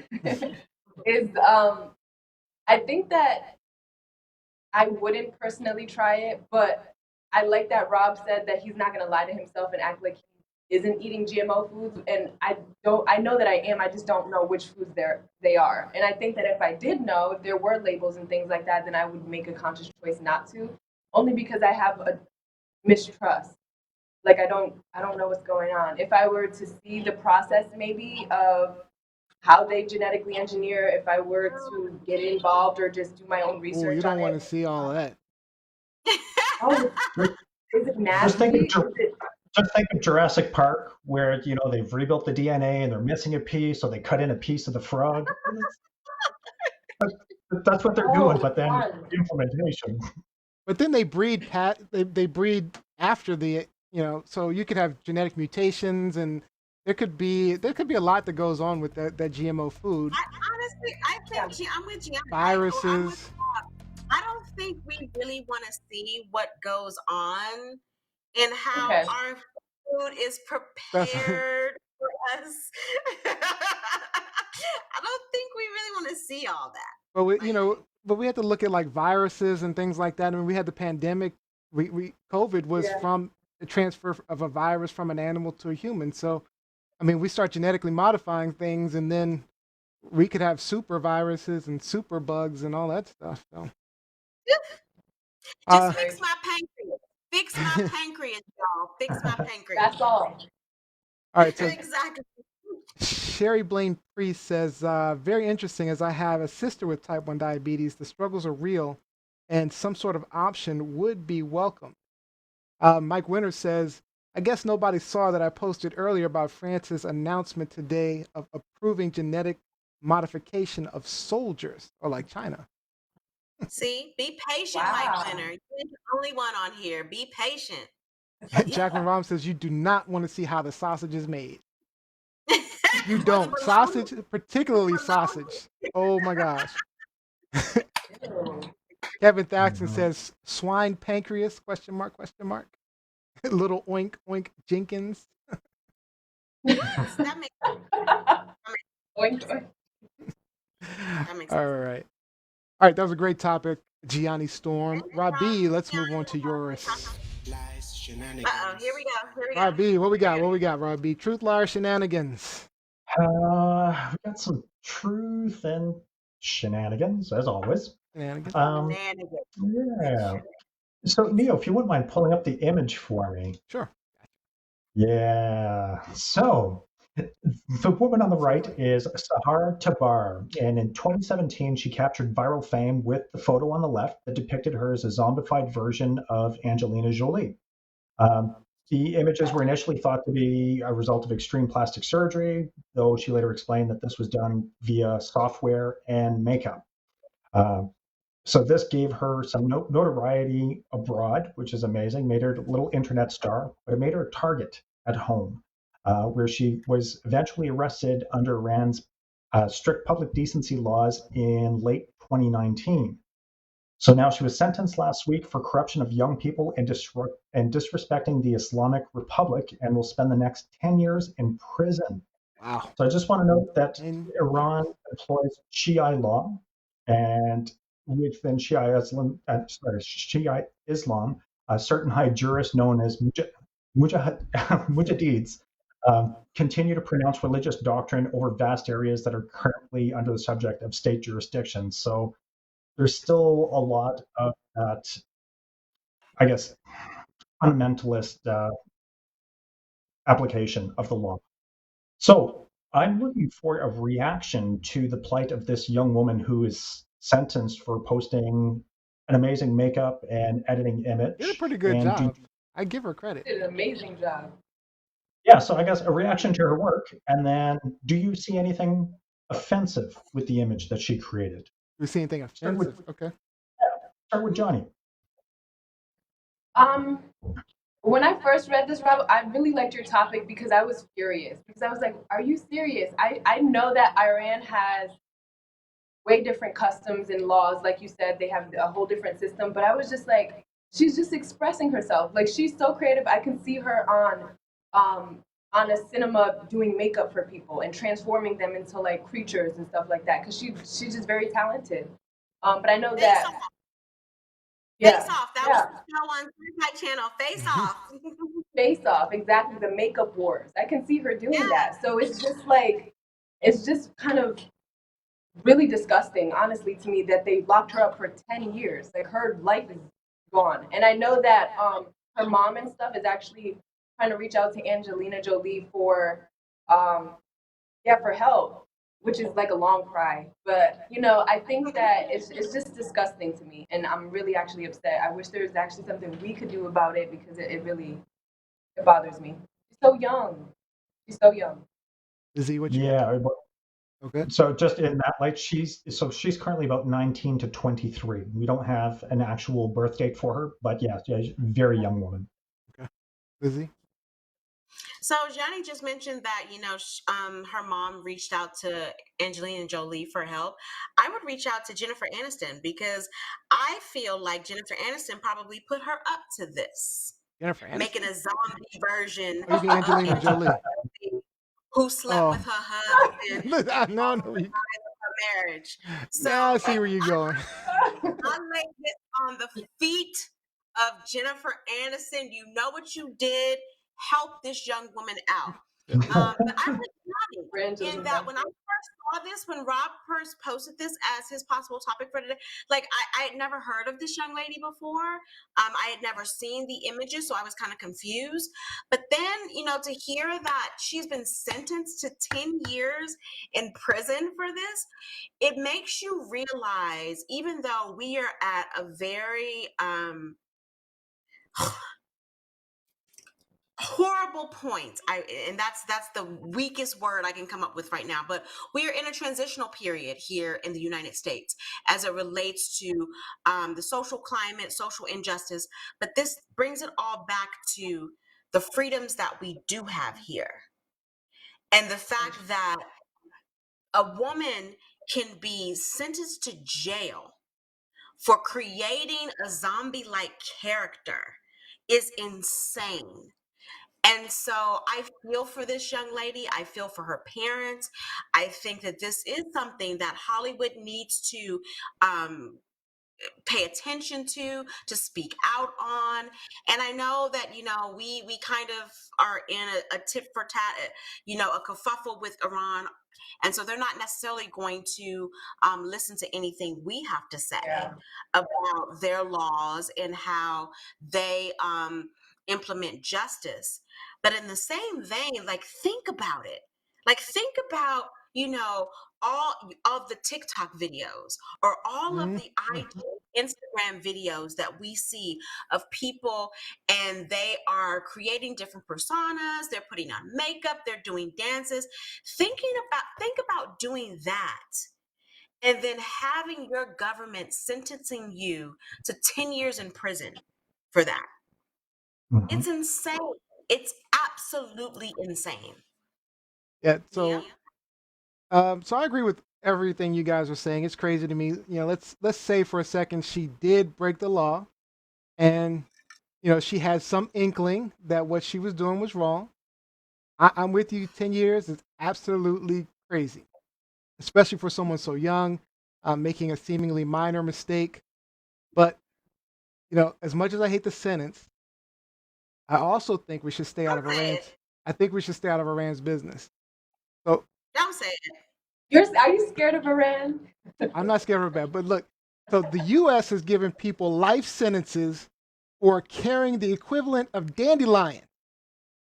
is I think that I wouldn't personally try it, but I like that Rob said that he's not going to lie to himself and act like he isn't eating GMO foods. And I know that I am. I just don't know which foods they are. And I think that if I did know, if there were labels and things like that, then I would make a conscious choice not to, only because I have a mistrust. Like I don't know what's going on. If I were to see the process maybe of how they genetically engineer, if I were to get involved or just do my own Oh, you research don't on want to it. see all of that. Oh, Just, is it just think of nasty? Is it? just think of Jurassic Park, where they've rebuilt the DNA and they're missing a piece, so they cut in a piece of the frog. That's what they're doing, Oh, but then fun. implementation. But then they breed they breed after the so you could have genetic mutations and there could be a lot that goes on with that GMO food. Honestly, I Yeah. think I'm with you. I'm with. Viruses. I don't think we really want to see what goes on and how Okay. our food is That's prepared for us. I don't think we really want to see all that. but we Like, but we had to look at like viruses and things like that. I mean, we had the pandemic. We COVID was Yeah. from the transfer of a virus from an animal to a human. So I mean, we start genetically modifying things, and then we could have super viruses and super bugs and all that stuff. So, just uh, fix Very. my pancreas. Fix my pancreas, y'all. Fix my pancreas. That's all. all right. So Exactly. Sherry Blaine Priest says, very interesting as I have a sister with type 1 diabetes. The struggles are real, and some sort of option would be welcome. Mike Winter says, I guess nobody saw that I posted earlier about France's announcement today of approving genetic modification of soldiers, or like China. See, be patient, Mike Wow. Winner. You're the only one on here. Be patient. Jacqueline Rom says, you do not want to see how the sausage is made. You Or the don't. bologna. Sausage, particularly Bologna. sausage. Oh my gosh. Ew. Kevin Oh, Thaxton no. says swine pancreas question mark question mark. Little oink oink Jenkins. Yes, that makes Oink, oink. that makes All sense. right. All right, that was a great topic, Gianni Storm. And, Rob B, let's move on to Truth, yours. lies, Here we shenanigans. go. Here we go. Rob B, what we Here got? What we got, Rob B? Truth, liar, shenanigans. We got some truth and shenanigans, as always. Shenanigans. Um, Shenanigans. yeah. So, Neo, if you wouldn't mind pulling up the image for me. Sure. Yeah. So, the woman on the right is Sahar Tabar, and in 2017, she captured viral fame with the photo on the left that depicted her as a zombified version of Angelina Jolie. Um, the images were initially thought to be a result of extreme plastic surgery, though she later explained that this was done via software and makeup. Uh, so this gave her some notoriety abroad, which is amazing, made her a little internet star, but it made her a target at home, where she was eventually arrested under Iran's strict public decency laws in late 2019. So now she was sentenced last week for corruption of young people and disrespecting the Islamic Republic and will spend the next 10 years in prison. Wow. So I just want to note that And Iran employs Shia law, and within Shia Islam, certain high jurists known as mujahids continue to pronounce religious doctrine over vast areas that are currently under the subject of state jurisdiction. So there's still a lot of that, I guess, fundamentalist application of the law. So I'm looking for a reaction to the plight of this young woman who is sentenced for posting an amazing makeup and editing did a image. pretty good And do job. I give her credit. Did an amazing job. yeah, so I guess a reaction to her work, and then do you see anything offensive with the image that she created? Do you see anything Start with offensive? Okay. start with Johnny. Um, When I first read this, Rob, I really liked your topic because I was furious. Because I was like, are you serious? I know that Iran has way different customs and laws. Like you said, they have a whole different system. But I was just like, she's just expressing herself. Like she's so creative. I can see her on a cinema doing makeup for people and transforming them into like creatures and stuff like that. Because she's just very talented. But I know Face that, Off. Face yeah, Off. That was yeah. the show on my channel. Face Off. Face Off, exactly, the makeup wars. I can see her doing Yeah. that. So it's just like, it's just kind of really disgusting, honestly, to me that they locked her up for 10 years. Like her life is gone. And I know that her mom and stuff is actually trying to reach out to Angelina Jolie for yeah, for help, which is like a long cry. But you know, I think that it's just disgusting to me, and I'm really actually upset. I wish there was actually something we could do about it because it really it bothers me. She's so young. She's so young. Izzy, what you got? Yeah. Okay. So just in that light, she's currently about 19 to 23. We don't have an actual birth date for her, but yeah, she's a very young woman. Okay. Izzy? So Johnny just mentioned that her mom reached out to Angelina Jolie for help. I would reach out to Jennifer Aniston because I feel like Jennifer Aniston probably put her up to this, Jennifer making Aniston? a zombie version Oh, you mean of Angelina Angelina Jolie? Jolie, who slept with Oh, her husband I and no, lost no. the ties of her marriage. So Now I see where you're going. I lay this on the feet of Jennifer Aniston. You know what you did. Help this young woman out. But I was young in that Brangelina. when I first saw this, when Rob first posted this as his possible topic for today, like I had never heard of this young lady before. I had never seen the images, so I was kind of confused. But then, to hear that she's been sentenced to 10 years in prison for this, it makes you realize, even though we are at a very horrible point, and that's the weakest word I can come up with right now, but we are in a transitional period here in the United States as it relates to the social climate, social injustice, but this brings it all back to the freedoms that we do have here, and the fact that a woman can be sentenced to jail for creating a zombie like character is insane. And so I feel for this young lady. I feel for her parents. I think that this is something that Hollywood needs to pay attention to speak out on. And I know that we kind of are in a tit for tat, a kerfuffle with Iran, and so they're not necessarily going to listen to anything we have to say Yeah. about their laws and how they implement justice. But in the same vein, like think about it. Like think about all of the TikTok videos or all of Mhm. the IG, Instagram videos that we see of people, and they are creating different personas, they're putting on makeup, they're doing dances. Think about doing that and then having your government sentencing you to 10 years in prison for that. Mhm. It's insane. It's absolutely insane. Yeah. Yeah. So I agree with everything you guys are saying. It's crazy to me. Let's say for a second she did break the law, and she had some inkling that what she was doing was wrong. I'm with you. 10 years is absolutely crazy, especially for someone so young, making a seemingly minor mistake. But as much as I hate the sentence, I also think we should stay out Don't of say Iran's. it. I think we should stay out of Iran's business. So Don't say it. Are you scared of Iran? I'm not scared of it bad, but look. So the U.S. has given people life sentences for carrying the equivalent of dandelion.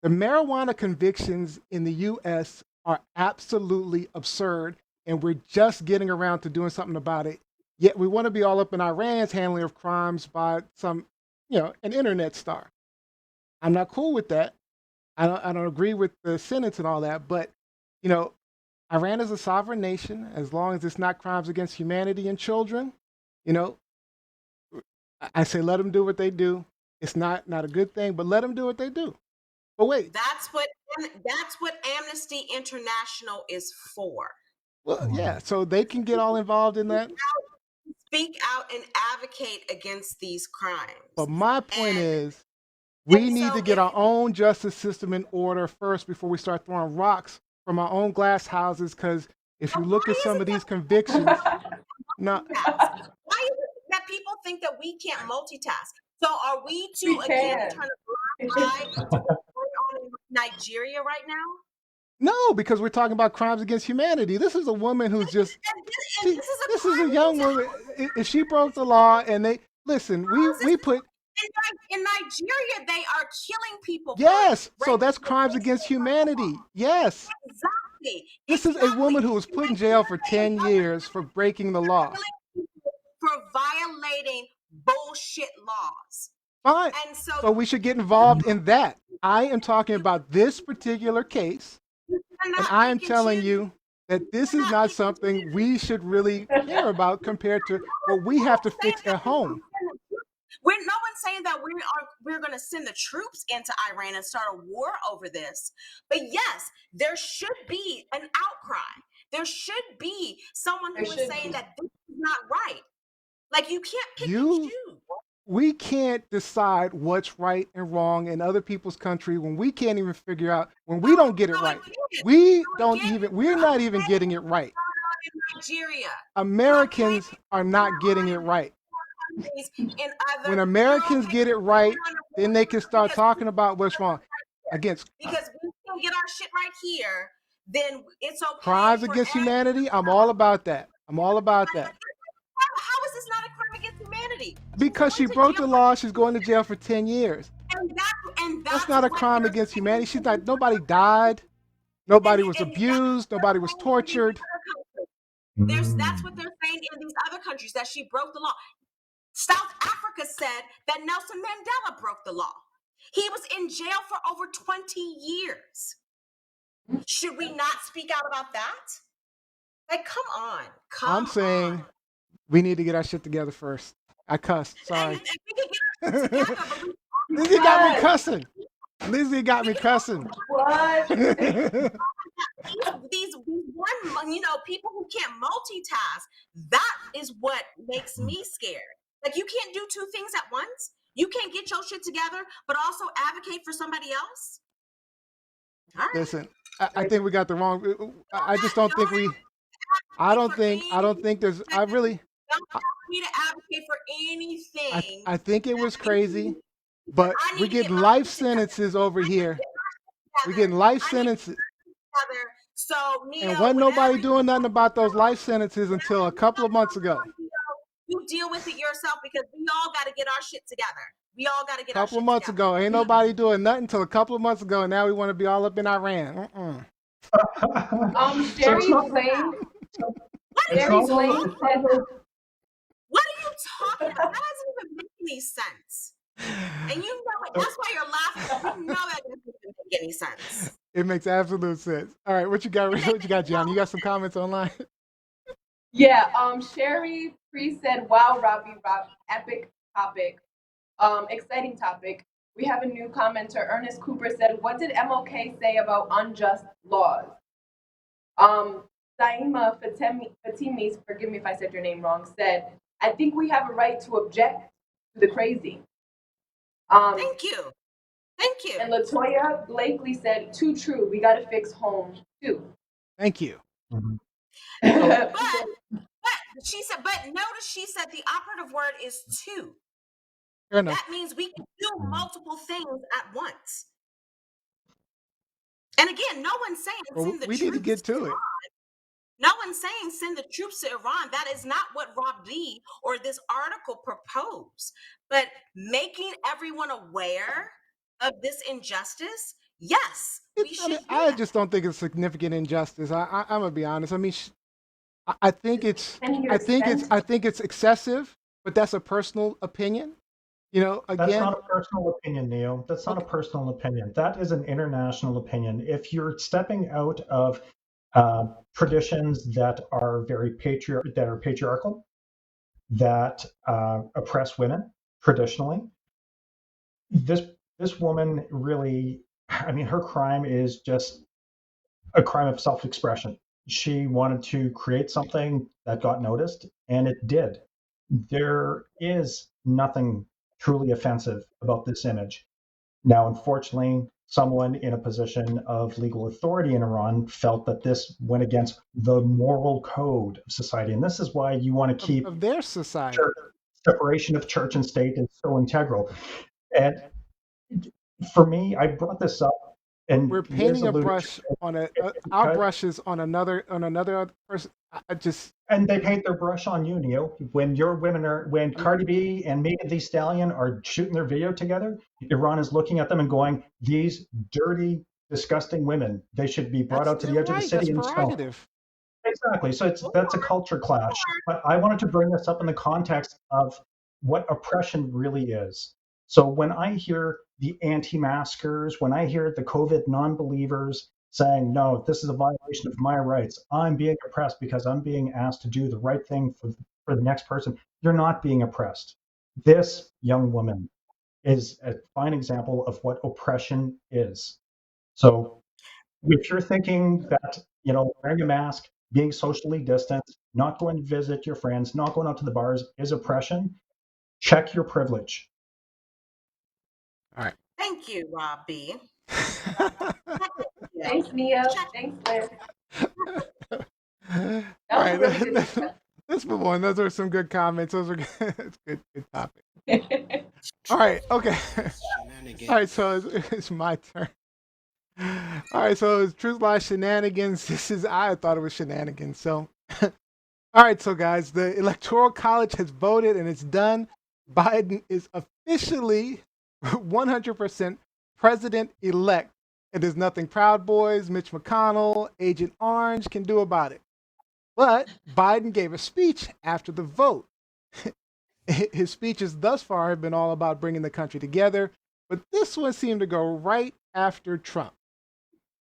The marijuana convictions in the U.S. are absolutely absurd, and we're just getting around to doing something about it. Yet we want to be all up in Iran's handling of crimes by an internet star. I'm not cool with that. I don't agree with the sentence and all that, but you know, Iran is a sovereign nation as long as it's not crimes against humanity and children. You know, I say let them do what they do. It's not a good thing, but let them do what they do. But wait, That's what Amnesty International is for. well, yeah, so they can get all involved in that. Speak out and advocate against these crimes. But my point And is, we and need so to get if our own justice system in order first before we start throwing rocks from our own glass houses. Because if you look why at some isn't of that these convictions, not multitask? Why is it that people think that we can't multitask? So are we to We again can. turn a blind eye to what's going on in Nigeria right now? no, because we're talking about crimes against humanity. This is a woman who's just And she. this is a This is a crime young against woman. If she broke the law, and they listen, how is this we put in Nigeria they are killing people yes. for So rape. that's crimes against humanity. Yes, Exactly. this is a woman Exactly. who was put in jail for 10 years for breaking the law. Killing people for violating bullshit laws. Fine. And so So we should get involved in that. I am talking about this particular case, you and cannot I am pick and telling choose. you that this is cannot not pick and something we should really care about compared to what we have to fix at home. No one's saying that we're going to send the troops into Iran and start a war over this. But yes, there should be an outcry. There should be someone who is saying that this is not right. Like you can't pick and choose. We can't decide what's right and wrong in other people's country when we can't even figure out when we don't get it right. We're not even getting it right. In Nigeria, Americans are not getting it right. in other When Americans get it right, then they can start talking about what's wrong. Because we can get our shit right here, then it's okay. Crimes against humanity, I'm all about that. I'm all about that. How is this not a crime against humanity? Because she broke the law, she's going to jail for 10 years. And that's not a crime against humanity. She's like, nobody died, nobody was abused, nobody was tortured. That's what they're saying in these other countries, that she broke the law. South Africa said that Nelson Mandela broke the law. He was in jail for over 20 years. Should we not speak out about that? Like, come on. I'm saying we need to get our shit together first. I cussed. Sorry. Lizzie got me cussing. Lizzie got me cussing. What? These people who can't multitask, that is what makes me scared. Like, you can't do two things at once. You can't get your shit together, but also advocate for somebody else. All right. Listen, I think we got the wrong. I just don't think we. I don't think there's. I really. Don't ask me to advocate for anything. I think it was crazy, but we're getting life sentences over here. We're getting life sentences. So, and wasn't nobody doing nothing about those life sentences until a couple of months ago. You deal with it yourself, because we all got to get our shit together. We all got to get a couple of months ago. Ain't nobody doing nothing until a couple of months ago, and now we want to be all up in Iran. Sherry's playing. What are you talking about? That doesn't even make any sense. And you know it. That's why you're laughing. You know that doesn't even make any sense. It makes absolute sense. All right, what you got? What you got, John? You got some comments online? Yeah. Sherry Pre said, "Wow, Robbie, epic topic, exciting topic." We have a new commenter. Ernest Cooper said, "What did MLK say about unjust laws?" Saima Fatimi, forgive me if I said your name wrong, said, "I think we have a right to object to the crazy." Thank you. Thank you. And Latoya Blakely said, "Too true. We got to fix homes too." Thank you. But she said, but notice she said the operative word is two. Fair enough. That means we can do multiple things at once. And again, no one's saying send the troops. We need to get to it. No one's saying send the troops to Iran. That is not what Rob D or this article proposed. But making everyone aware of this injustice, yes, we should. I just don't think it's significant injustice. I'm gonna be honest. I mean, I think it's excessive, but that's a personal opinion. You know, again, that's not a personal opinion, Neil. That's not a personal opinion. That is an international opinion. If you're stepping out of traditions that are very patriarchal, that oppress women traditionally, this this woman really, I mean, her crime is just a crime of self-expression. She wanted to create something that got noticed, and it did. There is nothing truly offensive about this image. Now, unfortunately, someone in a position of legal authority in Iran felt that this went against the moral code of society. And this is why you want to keep of their society. church, separation of church and state is so integral. And for me, I brought this up, and We're Liz painting a alluded brush to on it our because, brushes on another person. I just and they paint their brush on you, Neil. When your women are, when I'm, Cardi B and Megan Thee Stallion are shooting their video together, Iran is looking at them and going, "These dirty, disgusting women. They should be brought that's out to their the edge of the right. That's city and stoned." prerogative. Exactly. So that's a culture clash. But I wanted to bring this up in the context of what oppression really is. So when I hear the anti-maskers, when I hear the COVID non-believers saying, "No, this is a violation of my rights. I'm being oppressed because I'm being asked to do the right thing for the next person," you're not being oppressed. This young woman is a fine example of what oppression is. So if you're thinking that, wearing a mask, being socially distanced, not going to visit your friends, not going out to the bars is oppression, check your privilege. All right. Thank you, Robbie. Yeah. Thanks, Mia. Check. Thanks, Liz. All That was a right. really good discussion. Let's move on. Those are some good comments. Those are good. It's good topic. All right. Okay. All right. So it's my turn. All right. So it's truth, lies, shenanigans. I thought it was shenanigans. So, all right. So guys, the Electoral College has voted and it's done. Biden is officially 100% president elect. And there's nothing Proud Boys, Mitch McConnell, Agent Orange can do about it. But Biden gave a speech after the vote. His speeches thus far have been all about bringing the country together, but this one seemed to go right after Trump.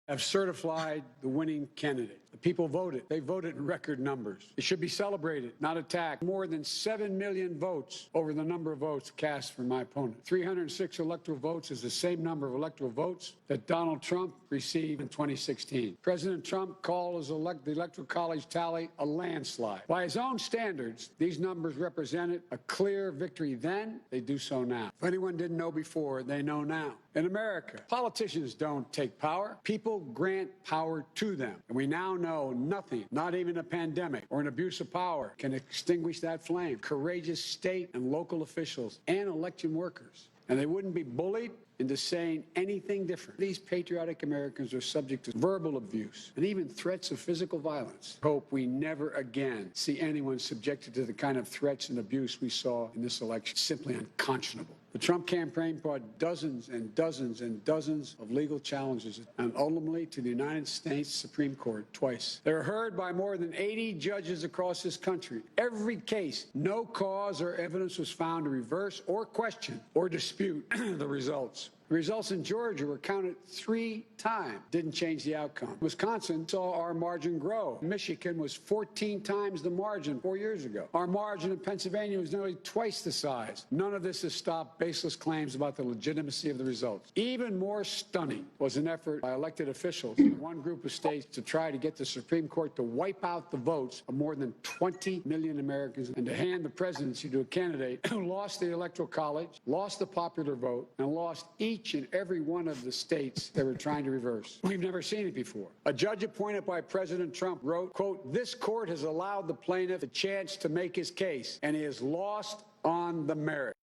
Have certified the winning candidate. The people voted. They voted in record numbers. It should be celebrated, not attacked. More than 7 million votes over the number of votes cast for my opponent. 306 electoral votes is the same number of electoral votes that Donald Trump received in 2016. President Trump called the Electoral College tally a landslide. By his own standards, these numbers represented a clear victory then. They do so now. If anyone didn't know before, they know now. In America, politicians don't take power. People grant power to them. And we now know nothing, not even a pandemic or an abuse of power, can extinguish that flame. Courageous state and local officials and election workers. And they wouldn't be bullied into saying anything different. These patriotic Americans are subject to verbal abuse and even threats of physical violence. Hope we never again see anyone subjected to the kind of threats and abuse we saw in this election. Simply unconscionable. The Trump campaign brought dozens and dozens and dozens of legal challenges and ultimately to the United States Supreme Court twice. They were heard by more than 80 judges across this country. Every case, no cause or evidence was found to reverse or question or dispute the results. The results in Georgia were counted 3 times. Didn't change the outcome. Wisconsin saw our margin grow. Michigan was 14 times the margin 4 years ago. Our margin in Pennsylvania was nearly twice the size. None of this has stopped baseless claims about the legitimacy of the results. Even more stunning was an effort by elected officials in one group of states to try to get the Supreme Court to wipe out the votes of more than 20 million Americans and to hand the presidency to a candidate who lost the Electoral College, lost the popular vote, and lost each and every one of the states they were trying to reverse. We've never seen it before. A judge appointed by President Trump wrote, quote, "This court has allowed the plaintiff a chance to make his case, and he has lost on the merit."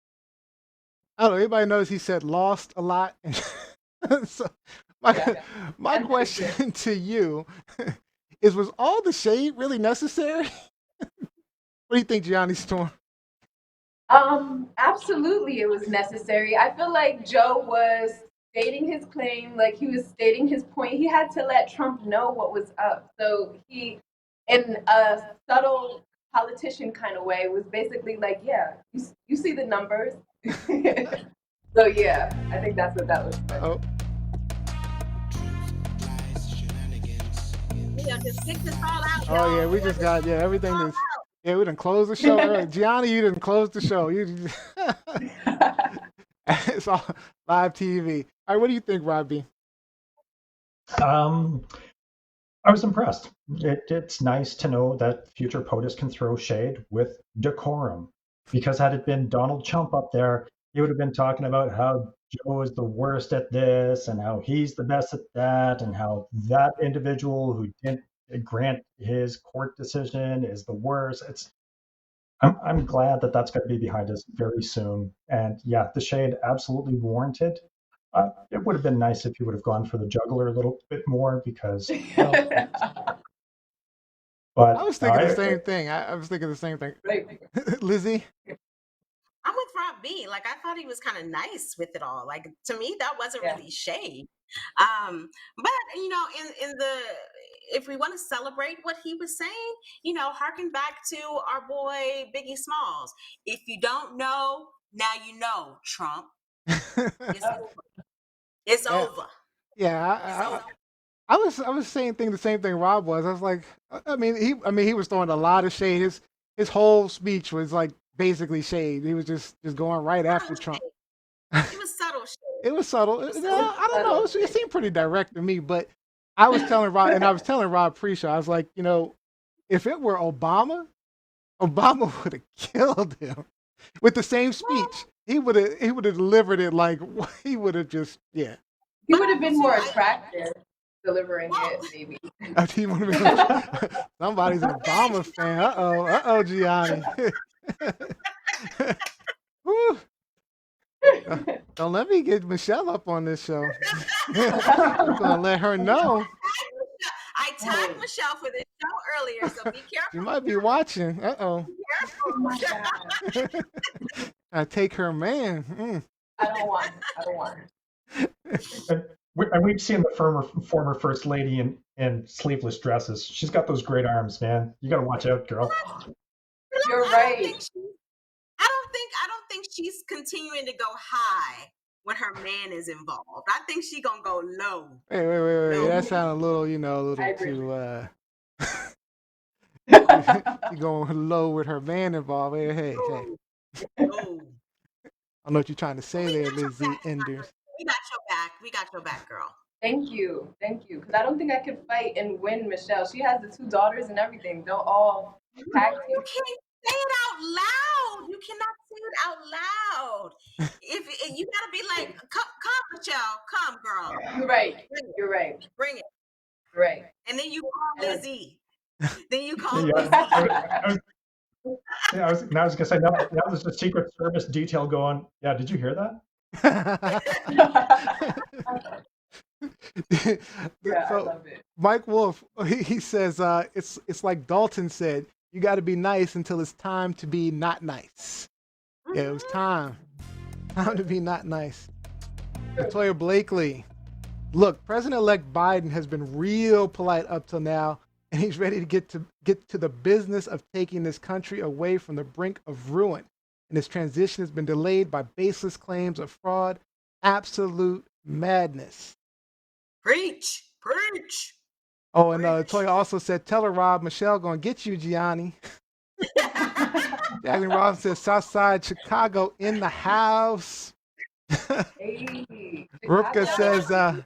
I don't know. Everybody knows he said lost a lot. So my question to you is: was all the shade really necessary? What do you think, Gianni Storm? Absolutely, it was necessary. I feel like Joe was stating his claim, like he was stating his point. He had to let Trump know what was up. So he, in a subtle politician kind of way, was basically like, "Yeah, you see the numbers." So yeah, I think that's what that was for. Oh, Just kick this all out, oh y'all. yeah, we just got everything is. Yeah, we didn't close the show early. Gianni, you didn't close the show. You It's all live TV. All right, what do you think, Robbie? Um, I was impressed. It's nice to know that future POTUS can throw shade with decorum. Because had it been Donald Trump up there, he would have been talking about how Joe is the worst at this and how he's the best at that and how that individual who didn't grant his court decision is the worst. I'm glad that that's going to be behind us very soon. And yeah, the shade absolutely warranted. It would have been nice if you would have gone for the juggler a little bit more because, well, I but was thinking the same thing. I was thinking the same thing. Right. Lizzie? I'm with Rob B. Like, I thought he was kind of nice with it all. Like, to me, that wasn't Yeah. really shade. But you know, in the if we want to celebrate what he was saying, you know, harken back to our boy Biggie Smalls. If you don't know, now you know, Trump. It's over. It's Yeah, over. It's yeah. over. I was saying the same thing Rob was. I was like, he was throwing a lot of shade. His whole speech was like basically shade. He was just going right after Subtle Trump. shade. It was subtle shade. It was subtle. It was No, subtle. I don't know. It seemed pretty direct to me, but I was telling Rob, and I was telling Rob pre-show, I was like, you know, if it were Obama, Obama would have killed him with the same speech. He would have delivered it like he would have just yeah. He would have been more attractive delivering it, maybe. He would have been somebody's an Obama fan. Gianni. Whew. Don't let me get Michelle up on this show. I'm gonna let her know. I tagged Michelle for this show earlier, so be careful. She might be watching. Oh my God. I take her man. I don't want it. I don't want it. and we've seen the former first lady in sleeveless dresses. She's got those great arms, man. You got to watch out, girl. You're right. I don't think she's continuing to go high when her man is involved. I think she's gonna go low. Wait. No. That sounded a little, a little I agree. too. She going low with her man involved. Hey. No. I don't know what you're trying to say We there, got your Lizzie back. Enders. We got your back. We got your back, girl. Thank you. Because I don't think I could fight and win Michelle. She has the 2 daughters and everything. They'll all tag You team. can't say it out loud. You cannot say it out loud. If you gotta be like, come, Michelle, come, girl. You're right. Bring it. You're right. Bring it. Right. And then you call Lizzie. Then you call Yeah, Lizzie. I was gonna say now there's a Secret Service detail going. Yeah, did you hear that? Yeah, So, I love it. Mike Wolf, he says it's like Dalton said, you got to be nice until it's time to be not nice. Yeah, it was time to be not nice. Latoya Blakely, look, President-elect Biden has been real polite up till now, and he's ready to get to the business of taking this country away from the brink of ruin. And his transition has been delayed by baseless claims of fraud, absolute madness. Preach. Oh, and Toya also said, tell her, Rob, Michelle gonna get you, Gianni. Jacqueline Robinson says, Southside Chicago in the house. Hey, Rupka says, Gianni,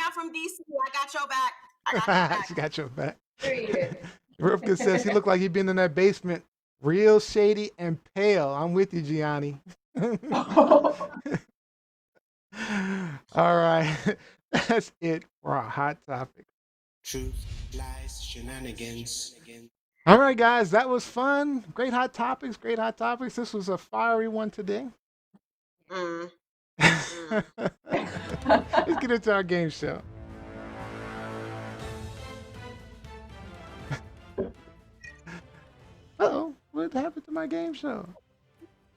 I'm from DC. I got your back. she got your back. period. Rupka says, he looked like he'd been in that basement, real shady and pale. I'm with you, Gianni. All right. That's it for our hot topic. Truth, lies, shenanigans. All right, guys, that was fun. Great hot topics. This was a fiery one today. Let's get into our game show. Uh-oh, what happened to my game show?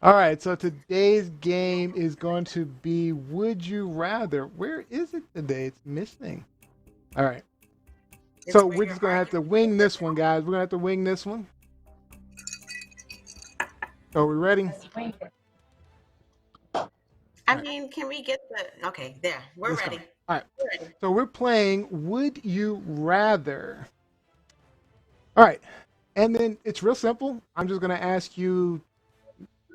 All right, so today's game is going to be Would You Rather. Where is it today? It's missing. All right. So we're just going to have to wing this one, guys. We're going to have to wing this one. So are we ready? I mean, can we get the... Okay, there. We're ready. All right. So we're playing Would You Rather. All right. And then it's real simple. I'm just going to ask you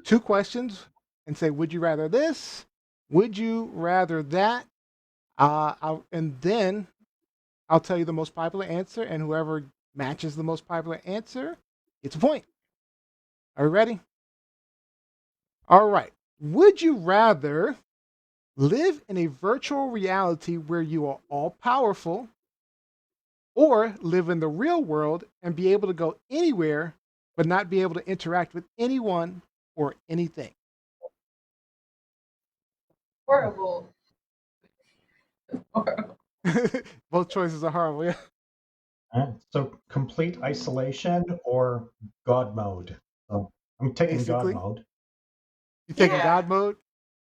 2 questions. and say, would you rather this? Would you rather that? And then I'll tell you the most popular answer, and whoever matches the most popular answer gets a point. Are you ready? All right. Would you rather live in a virtual reality where you are all powerful, or live in the real world and be able to go anywhere but not be able to interact with anyone or anything? Horrible. Horrible. Both choices are horrible. Yeah. So complete isolation or God mode. So I'm taking God Basically, mode. you taking Yeah. God mode?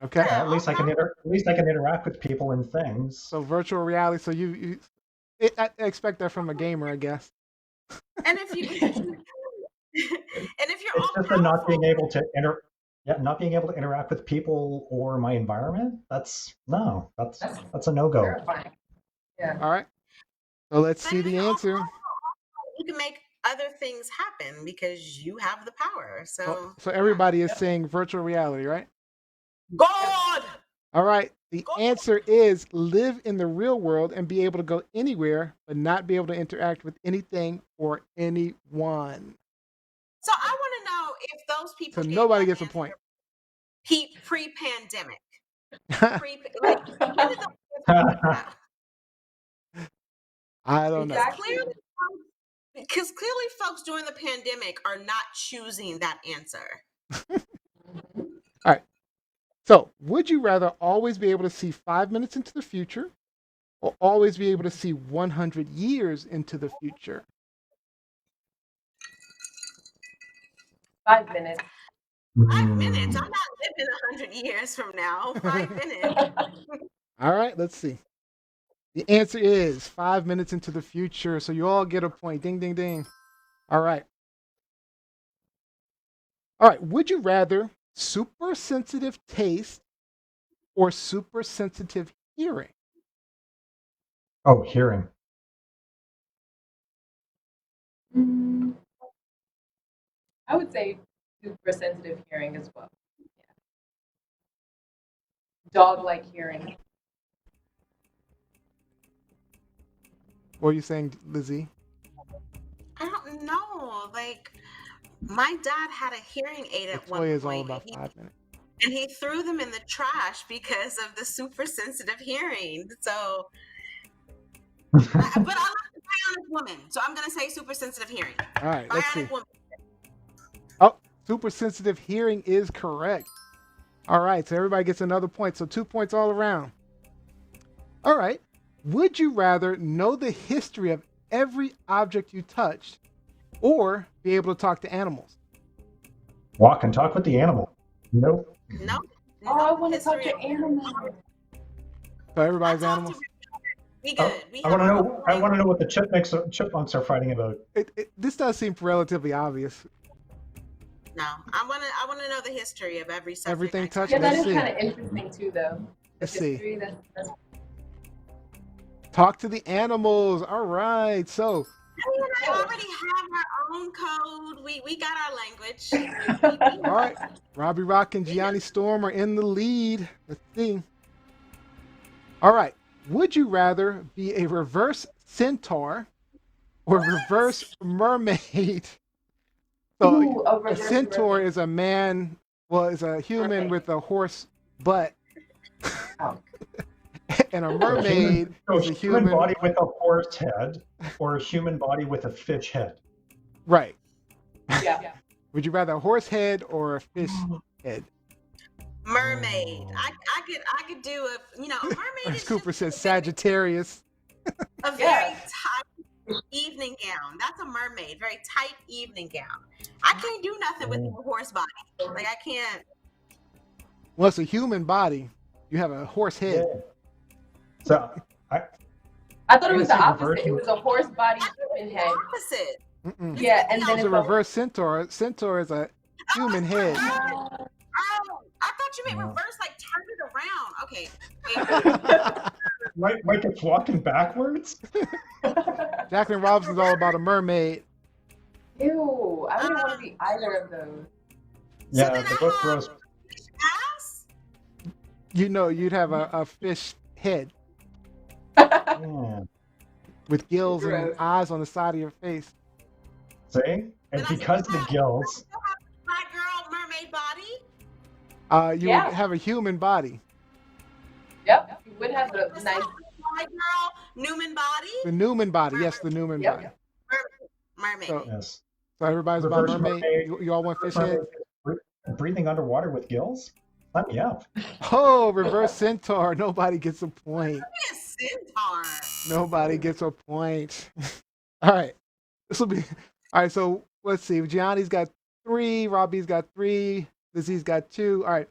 Okay. Yeah, at least I can interact with people and things. So virtual reality. So I expect that from a gamer, I guess. And if you and if you're It's all just the not being powerful, able to not being able to interact with people or my environment. That's a no-go. Terrifying. Yeah. All right. So let's but see if the you're all answer. powerful, you can make other things happen because you have the power. So So everybody is saying virtual reality, right? God. All right. The answer is live in the real world and be able to go anywhere, but not be able to interact with anything or anyone. So I want to know if those people So gave nobody that gets a answer point. pre-pandemic. Like when did those answers come out? I don't know. Exactly. Because clearly folks during the pandemic are not choosing that answer. All right. So would you rather always be able to see 5 minutes into the future or always be able to see 100 years into the future? 5 minutes. 5 minutes. I'm not living 100 years from now. 5 minutes. All right, let's see. The answer is 5 minutes into the future. So you all get a point. Ding, ding, ding. All right. All right. Would you rather super sensitive taste or super sensitive hearing? Oh, hearing. I would say super sensitive hearing as well. Yeah. Dog-like hearing. What are you saying, Lizzie? I don't know. Like my dad had a hearing aid The at one toy is all point, about 5 minutes. and he threw them in the trash because of the super sensitive hearing. So, but I like the bionic woman, so I'm gonna say super sensitive hearing. All right, let's see. Bionic woman. Oh, super sensitive hearing is correct. All right, so everybody gets another point. So 2 points all around. All right. Would you rather know the history of every object you touched or be able to talk to animals? Walk and talk with the animal. Nope. No. Oh, I want to talk history to of- animals. So everybody's I talk animals? to we good. We I have want to our know. own I want to language. know what the chipmunks are fighting about. This does seem relatively obvious. No, I want to know the history of every subject. Everything I touched? Yeah, that Let's is see. kind of interesting too, though. The Let's see. history, that's Talk to the animals. All right. So I already have our own code. We got our language. all right. Robbie Rock and Gianni Storm are in the lead. Let's see. All right. Would you rather be a reverse centaur or reverse mermaid? So Ooh, a a reverse centaur mermaid. is a man, well, is a human Mermaid. with a horse butt. Oh. And a mermaid is a human human. body with a horse head or a human body with a fish head. Right. Yeah. Would you rather a horse head or a fish head? Mermaid. I could do a mermaid As is Cooper just says, Sagittarius. a very Yeah. tight evening gown. That's a mermaid. Very tight evening gown. I can't do nothing with a horse body. Like I can't. Well, it's a human body. You have a horse head. Yeah. So I thought it was the I'm gonna say opposite. reverse- It was a horse body human head. Opposite. Mm-mm. Yeah, and then It's a it's reverse centaur. Centaur is a human head. Oh, I thought you meant reverse, like turn it around. Okay. like it's walking backwards. Jacqueline Robinson's all about a mermaid. Ew, I wouldn't want to be either of those. Yeah, then they're I both have gross. fish You know, you'd have a fish head Yeah. with gills and Gross. eyes on the side of your face. See? Did And I because of the still gills, have my girl mermaid body? You would Yeah. have a human body. Yep. You would have a What's nice. that? My girl Newman body? The Newman body. Yes, the Mermaid. Newman Yep. body. Mermaid. So, yes. so everybody's about Reverse mermaid. mermaid, You all want reverse fish head? mermaid breathing underwater with gills? Let me up. Oh, reverse centaur. Nobody gets a point. Be a centaur. Nobody gets a point. All right. This will be all right. So let's see. Gianni's got 3. Robbie's got 3. Lizzie's got 2. All right.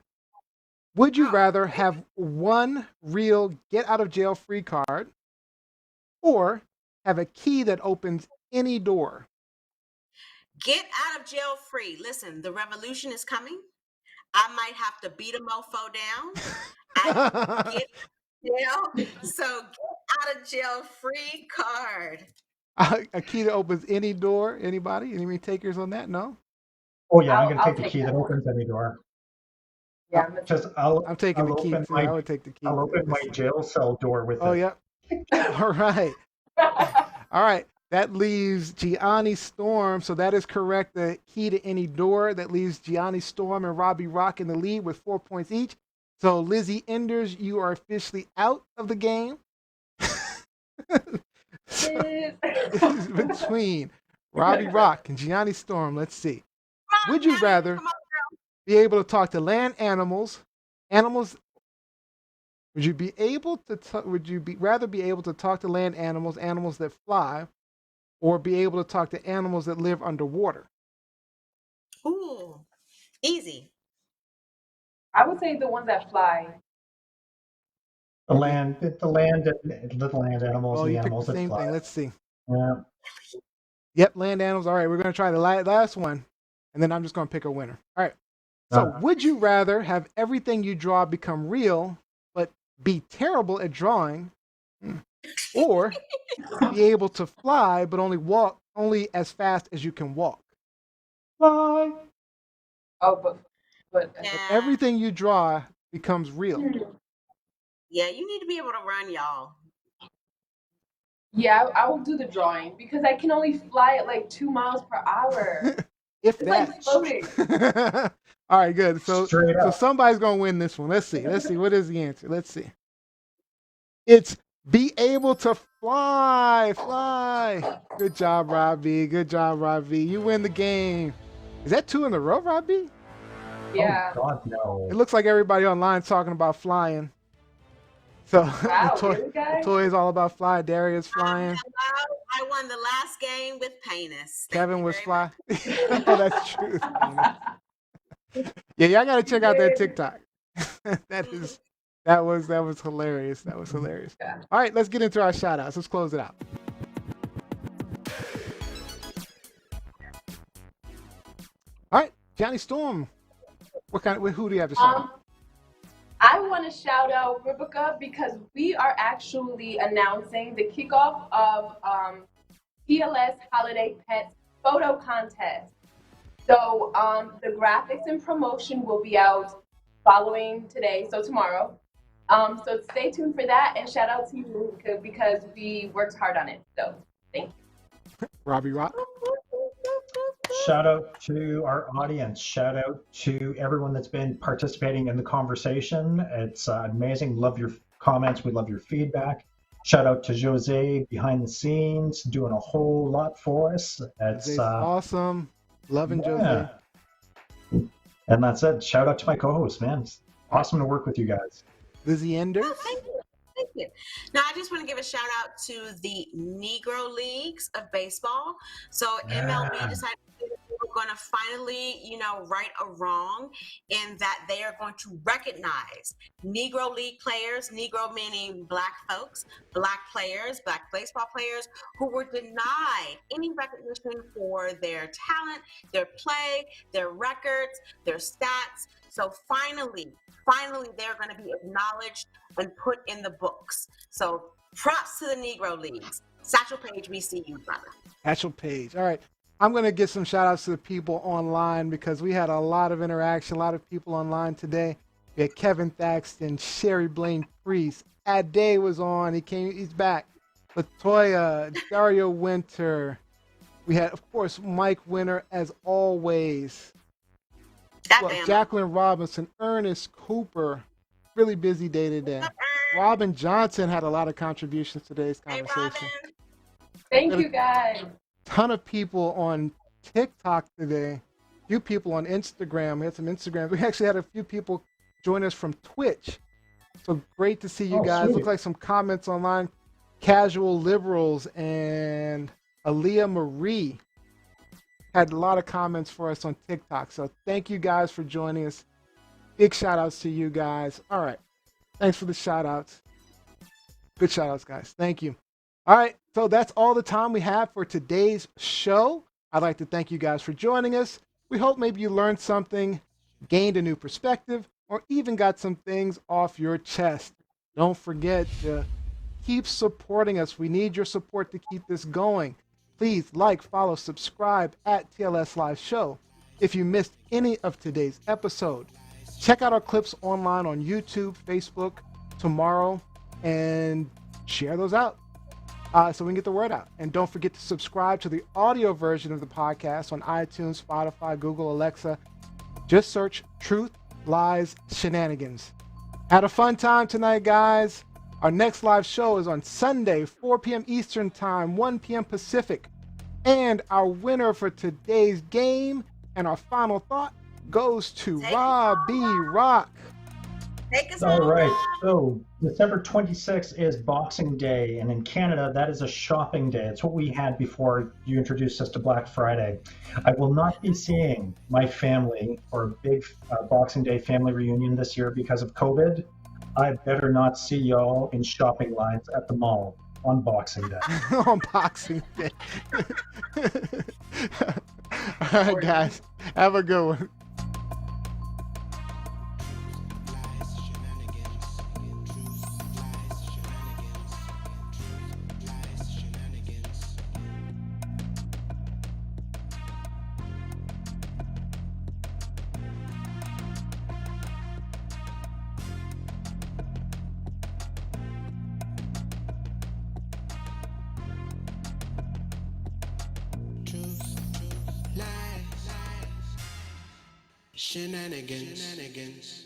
Would you Oh, rather have one real get out of jail free card or have a key that opens any door? get out of jail free. Listen, the revolution is coming. I might have to beat a mofo down. I get jail. So get out of jail free card. A key that opens any door. Anybody? Any takers on that? No. Oh yeah, I'm gonna I'll take the take key that that one. opens any door. Yeah, I'm gonna Just I'm taking the key too. I would take the key I'll too. open my Let's see. jail cell door with Oh, it. yep. All right. All right. That leaves Gianni Storm. So that is correct. The key to any door. That leaves Gianni Storm and Robbie Rock in the lead with 4 points each. So Lizzie Enders, you are officially out of the game. So this is between Robbie Rock and Gianni Storm. Let's see. Would you rather Come on. be able to talk to land animals? Would you be able to? Rather be able to talk to land animals, animals that fly, or be able to talk to animals that live underwater? Ooh, easy. I would say the ones that fly. The land and the land animals Oh, and the you picked animals the that same fly. thing. Let's see. Yeah. Yep, land animals. All right, we're gonna try the last one, and then I'm just gonna pick a winner. All right. So, would you rather have everything you draw become real, but be terrible at drawing, or be able to fly but only as fast as you can walk? Fly. Oh, but But Yeah. everything you draw becomes real. Yeah, you need to be able to run, y'all. yeah, I will do the drawing because I can only fly at like 2 miles per hour. If It's that. like floating. All right, good. So Straight up. somebody's gonna win this one. Let's see. What is the answer? Let's see. It's be able to fly. Fly. Good job, Robbie. Good job, Robbie. You win the game. Is that 2 in a row, Robbie? Yeah. Oh God, no. It looks like everybody online is talking about flying. So Wow, really, guys? Latoya is all about fly. Darius flying. I won the last game with Panis. Kevin was fly. Oh, that's true. Yeah, y'all gotta check out that TikTok. That was hilarious. That was hilarious. Yeah. All right, let's get into our shout outs. Let's close it out. All right, Johnny Storm. Who do you have to shout out? I want to shout out Rebecca because we are actually announcing the kickoff of PLS Holiday Pets Photo Contest. So the graphics and promotion will be out following today, so tomorrow. So stay tuned for that, and shout out to you because we worked hard on it. So thank you. Robbie Rock. Shout out to our audience. Shout out to everyone that's been participating in the conversation. It's amazing. Love your comments. We love your feedback. Shout out to Jose behind the scenes, doing a whole lot for us. Jose's awesome. Loving Jose. And that's it. Shout out to my co-host, man. It's awesome to work with you guys. Lizzie Enders. Oh, thank you. Thank you. Now, I just want to give a shout out to the Negro Leagues of Baseball. So MLB decided they were going to finally, right a wrong in that they are going to recognize Negro League players, Negro meaning Black folks, Black players, Black baseball players who were denied any recognition for their talent, their play, their records, their stats. So finally, they're going to be acknowledged and put in the books. So props to the Negro Leagues. Satchel Paige, we see you, brother. Satchel Paige. All right. I'm going to give some shout outs to the people online because we had a lot of interaction, a lot of people online today. We had Kevin Thaxton, Sherry Blaine Priest. Ade was on. He's back. Latoya, Dario Winter. We had, of course, Mike Winter as always. Well, Goddamn. Jacqueline Robinson, Ernest Cooper. Really busy day today. Robin Johnson had a lot of contributions to today's Hey, conversation. Robin. Thank you, guys. Ton of people on TikTok today. A few people on Instagram. We had some Instagram. We actually had a few people join us from Twitch. So great to see you guys. Sweet. Look like some comments online. Casual Liberals and Aaliyah Marie had a lot of comments for us on TikTok. So thank you guys for joining us. Big shout outs to you guys. All right. Thanks for the shout outs. Good shout outs, guys. Thank you. All right. So that's all the time we have for today's show. I'd like to thank you guys for joining us. We hope maybe you learned something, gained a new perspective, or even got some things off your chest. Don't forget to keep supporting us. We need your support to keep this going. Please like, follow, subscribe at TLS Live Show. If you missed any of today's episode, check out our clips online on YouTube, Facebook, tomorrow, and share those out so we can get the word out. And don't forget to subscribe to the audio version of the podcast on iTunes, Spotify, Google, Alexa. Just search Truth, Lies, Shenanigans. Had a fun time tonight, guys. Our next live show is on Sunday, 4 p.m. Eastern Time, 1 p.m. Pacific. And our winner for today's game and our final thought goes to Rob B. Rock. Take us All home, right. Rob. So December 26th is Boxing Day, and in Canada, that is a shopping day. It's what we had before you introduced us to Black Friday. I will not be seeing my family for a big Boxing Day family reunion this year because of COVID. I better not see y'all in shopping lines at the mall on Boxing Day. On Boxing Day. All right, guys. Have a good one. Shenanigans.